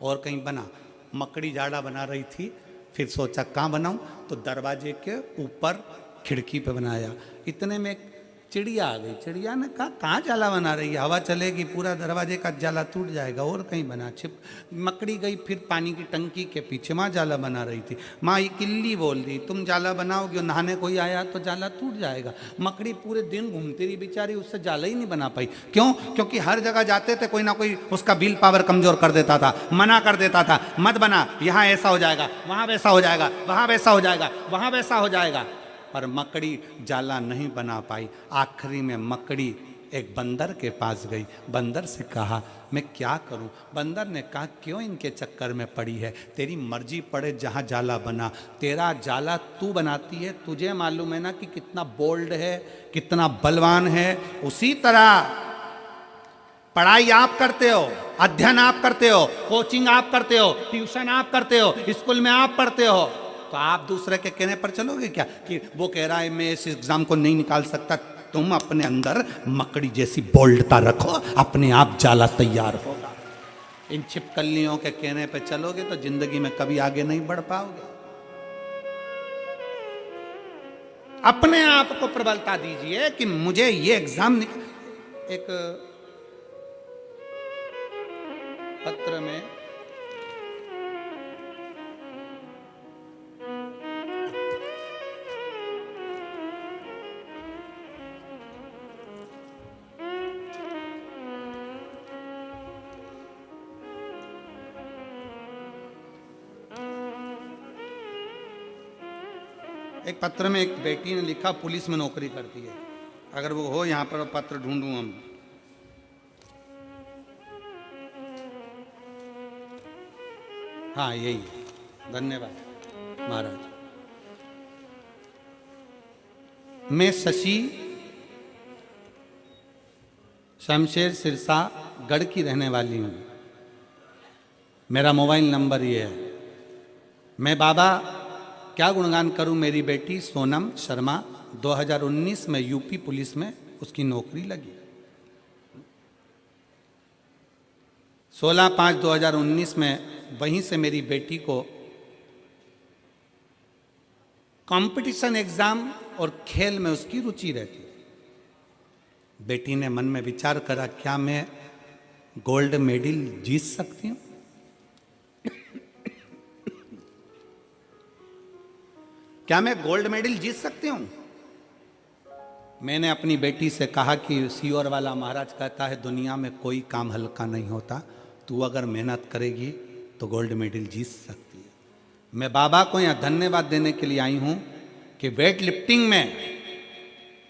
और कहीं बना, मकड़ी झाड़ा बना रही थी, फिर सोचा कहाँ बनाऊं, तो दरवाजे के ऊपर खिड़की पे बनाया। इतने में एक चिड़िया आ गई। चिड़िया ने कहा कहाँ जाला बना रही है, हवा चलेगी पूरा दरवाजे का जाला टूट जाएगा। और कहीं बना। मकड़ी गई फिर पानी की टंकी के पीछे, वहाँ जाला बना रही थी। माँ ये किल्ली बोल दी तुम जाला बनाओगे और नहाने कोई आया तो जाला टूट जाएगा। मकड़ी पूरे दिन घूमती रही बेचारी, उससे जाला ही नहीं बना पाई। क्यों? क्योंकि हर जगह जाते थे कोई ना कोई उसका विल पावर कमजोर कर देता था, मना कर देता था, मत बना, यहाँ ऐसा हो जाएगा, वहाँ वैसा हो जाएगा, वहाँ वैसा हो जाएगा, वहाँ वैसा हो जाएगा। पर मकड़ी जाला नहीं बना पाई। आखिरी में मकड़ी एक बंदर के पास गई। बंदर से कहा मैं क्या करूं? बंदर ने कहा क्यों इनके चक्कर में पड़ी है, तेरी मर्जी पड़े जहां जाला बना। तेरा जाला तू बनाती है, तुझे मालूम है ना कि कितना बोल्ड है, कितना बलवान है। उसी तरह पढ़ाई आप करते हो, अध्ययन आप करते हो, कोचिंग आप करते हो, ट्यूशन आप करते हो, स्कूल में आप पढ़ते हो, तो आप दूसरे के कहने पर चलोगे क्या कि वो कह रहा है मैं इस एग्जाम को नहीं निकाल सकता। तुम अपने अंदर मकड़ी जैसी बोल्डता रखो, अपने आप जाला तैयार होगा। इन छिपकलियों के कहने पर चलोगे तो जिंदगी में कभी आगे नहीं बढ़ पाओगे। अपने आप को प्रबलता दीजिए कि मुझे ये एग्जाम एक पत्र में एक पत्र में एक बेटी ने लिखा पुलिस में नौकरी करती है। अगर वो हो यहाँ पर पत्र ढूंढूं हम। हाँ यही है। धन्यवाद महाराज। मैं शशि शमशेर सिरसा गढ़ की रहने वाली हूँ। मेरा मोबाइल नंबर ये है। मैं बाबा क्या गुणगान करूं, मेरी बेटी सोनम शर्मा 2019 में यूपी पुलिस में उसकी नौकरी लगी। 16/5/2019 में वहीं से मेरी बेटी को कंपटीशन एग्जाम और खेल में उसकी रुचि रहती। बेटी ने मन में विचार करा क्या मैं गोल्ड मेडल जीत सकती हूँ। क्या मैं गोल्ड मेडल जीत सकती हूँ? मैंने अपनी बेटी से कहा कि सीओर वाला महाराज कहता है दुनिया में कोई काम हल्का नहीं होता, तू अगर मेहनत करेगी तो गोल्ड मेडल जीत सकती है। मैं बाबा को यहाँ धन्यवाद देने के लिए आई हूँ कि वेट लिफ्टिंग में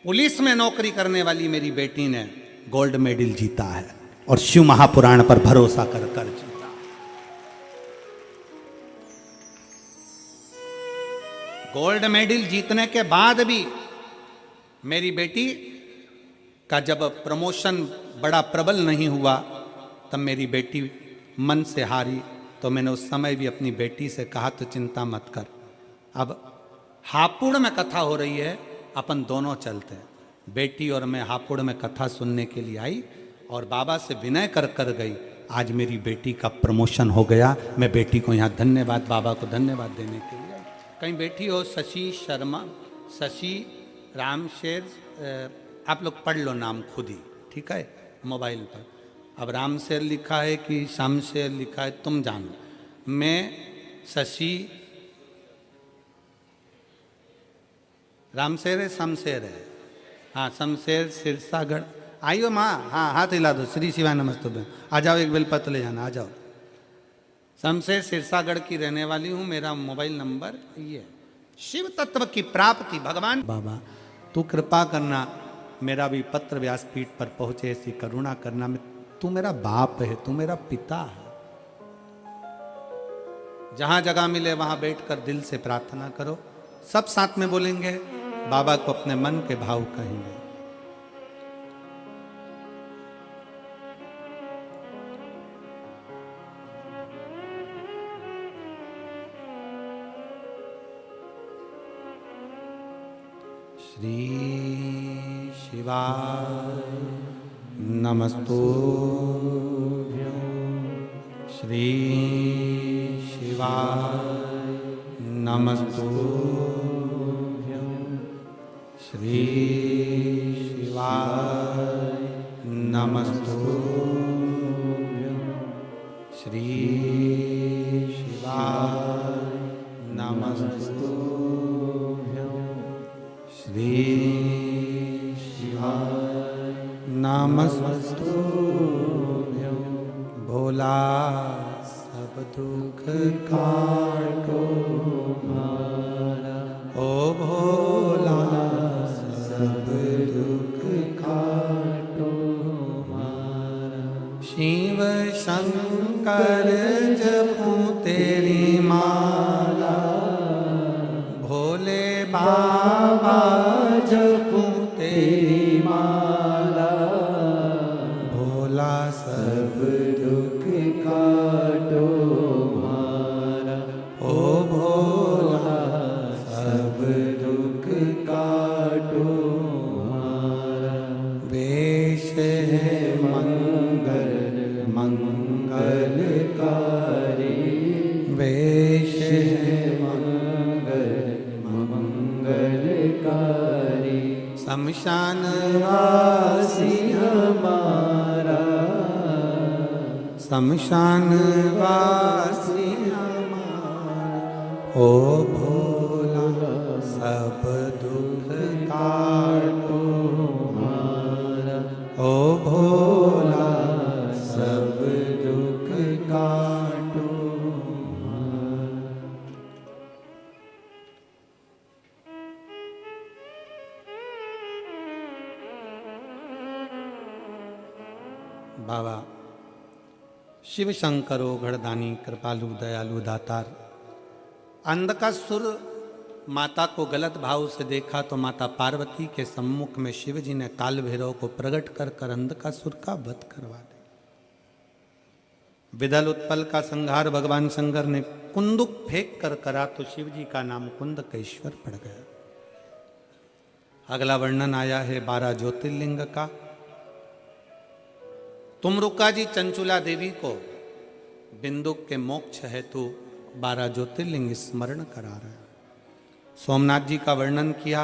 पुलिस में नौकरी करने वाली मेरी बेटी ने गोल्ड मेडल जीता है और शिव महापुराण पर भरोसा कर जीता। गोल्ड मेडल जीतने के बाद भी मेरी बेटी का जब प्रमोशन बड़ा प्रबल नहीं हुआ तब मेरी बेटी मन से हारी। तो मैंने उस समय भी अपनी बेटी से कहा तो चिंता मत कर, अब हापुड़ में कथा हो रही है, अपन दोनों चलते हैं। बेटी और मैं हापुड़ में कथा सुनने के लिए आई और बाबा से विनय कर गई। आज मेरी बेटी का प्रमोशन हो गया। मैं बेटी को यहाँ धन्यवाद, बाबा को धन्यवाद देने के लिए। कहीं बैठी हो शशि शर्मा, शशि रामशेर, आप लोग पढ़ लो नाम खुद ही, ठीक है, मोबाइल पर। अब रामशेर लिखा है कि शामशेर लिखा है, तुम जानो। मैं शशि रामशेर है, शमशेर है, हाँ शमशेर सिरसागढ़। आइयो माँ, हाँ हाथ हिला दो। श्री शिवाय नमस्तुभ्यम। आ जाओ, एक बेलपत्र ले जाना, आ जाओ। शमशेर सिरसागढ़ की रहने वाली हूं, मेरा मोबाइल नंबर ये है। शिव तत्व की प्राप्ति भगवान बाबा तू कृपा करना, मेरा भी पत्र व्यासपीठ पर पहुंचे, ऐसी करुणा करना। तू मेरा बाप है, तू मेरा पिता है। जहां जगह मिले वहां बैठकर दिल से प्रार्थना करो। सब साथ में बोलेंगे, बाबा को अपने मन के भाव कहेंगे। श्री शिवाय नमस्तुभ्यं, श्री शिवाय नमस्तुभ्यं, श्री शिवाय नमस्तुभ्यं, श्री शिवाय नमस्तुभ्यं, श्री शिवाय नमस्तुभ्यं। भोला सब दुख काटो मारा, ओ भोला सब दुख काटो मारा। शिव शंकर जपूं तेरी माला, भोले बाबा जपूं तेरी माला। भोला सब दुख काटो मारा, ओ भोला सब दुख काटो मारा। वेश है मंगल मंगलकारी, वेश है मंगलकारी। शमशान वासी हमारा, शमशान वासी हमारा। ओ भोला सब दुख काटो मारा, ओ भोला सब दुख काटो मारा। बाबा शिव शंकरो घड़दानी कृपालु दयालु दातार। अंधकासुर माता को गलत भाव से देखा तो माता पार्वती के सम्मुख में शिव जी ने काल भैरव को प्रकट कर अंधकासुर का वध करवा दिया। विदल उत्पल का संहार भगवान शंकर ने कुंदुक फेंक कर करा तो शिव जी का नाम कुंदकेश्वर पड़ गया। अगला वर्णन आया है 12 ज्योतिर्लिंग का। तुमरुका जी चंचुला देवी को बिंदुक के मोक्ष हेतु 12 ज्योतिर्लिंग स्मरण करा रहे हैं। सोमनाथ जी का वर्णन किया।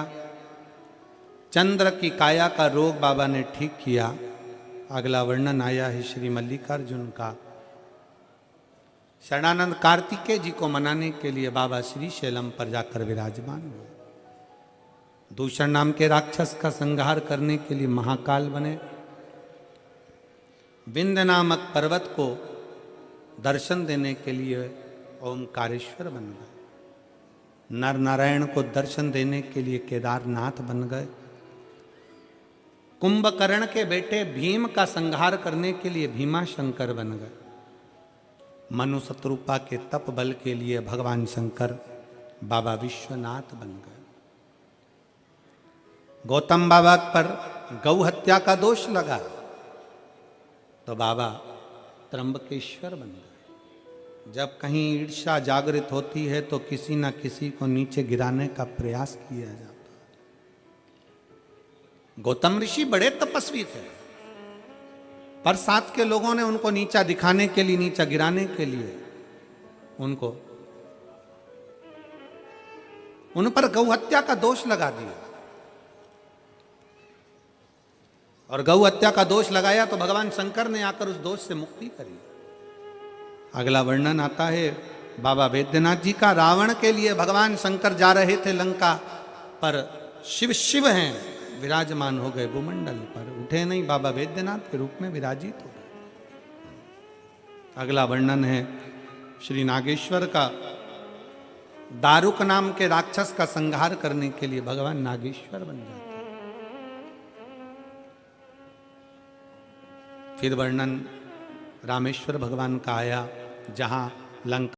चंद्र की काया का रोग बाबा ने ठीक किया। अगला वर्णन आया है श्री मल्लिकार्जुन का। शरणानंद कार्तिकेय जी को मनाने के लिए बाबा श्री शैलम पर जाकर विराजमान हुए। दूषण नाम के राक्षस का संहार करने के लिए महाकाल बने। विंध्य नामक पर्वत को दर्शन देने के लिए ओमकारेश्वर बन गए। नर नारायण को दर्शन देने के लिए केदारनाथ बन गए। कुंभकर्ण के बेटे भीम का संहार करने के लिए भीमाशंकर बन गए। मनु शत्रुपा के तप बल के लिए भगवान शंकर बाबा विश्वनाथ बन गए। गौतम बाबा पर गौ हत्या का दोष लगा तो बाबा त्र्यंबकेश्वर बन गए। जब कहीं ईर्ष्या जागृत होती है तो किसी न किसी को नीचे गिराने का प्रयास किया जाता है। गौतम ऋषि बड़े तपस्वी थे, पर साथ के लोगों ने उनको नीचा दिखाने के लिए, नीचा गिराने के लिए उनको उन पर गौ हत्या का दोष लगा दिया। और गौ हत्या का दोष लगाया तो भगवान शंकर ने आकर उस दोष से मुक्ति करी। अगला वर्णन आता है बाबा वैद्यनाथ जी का। रावण के लिए भगवान शंकर जा रहे थे लंका, पर शिव शिव हैं विराजमान हो गए भूमंडल पर, उठे नहीं, बाबा वैद्यनाथ के रूप में विराजित हो गए। अगला वर्णन है श्री नागेश्वर का दारुक नाम के राक्षस का संहार करने के लिए भगवान नागेश्वर बन जाते हैं। फिर वर्णन रामेश्वर भगवान का आया, जहां लंका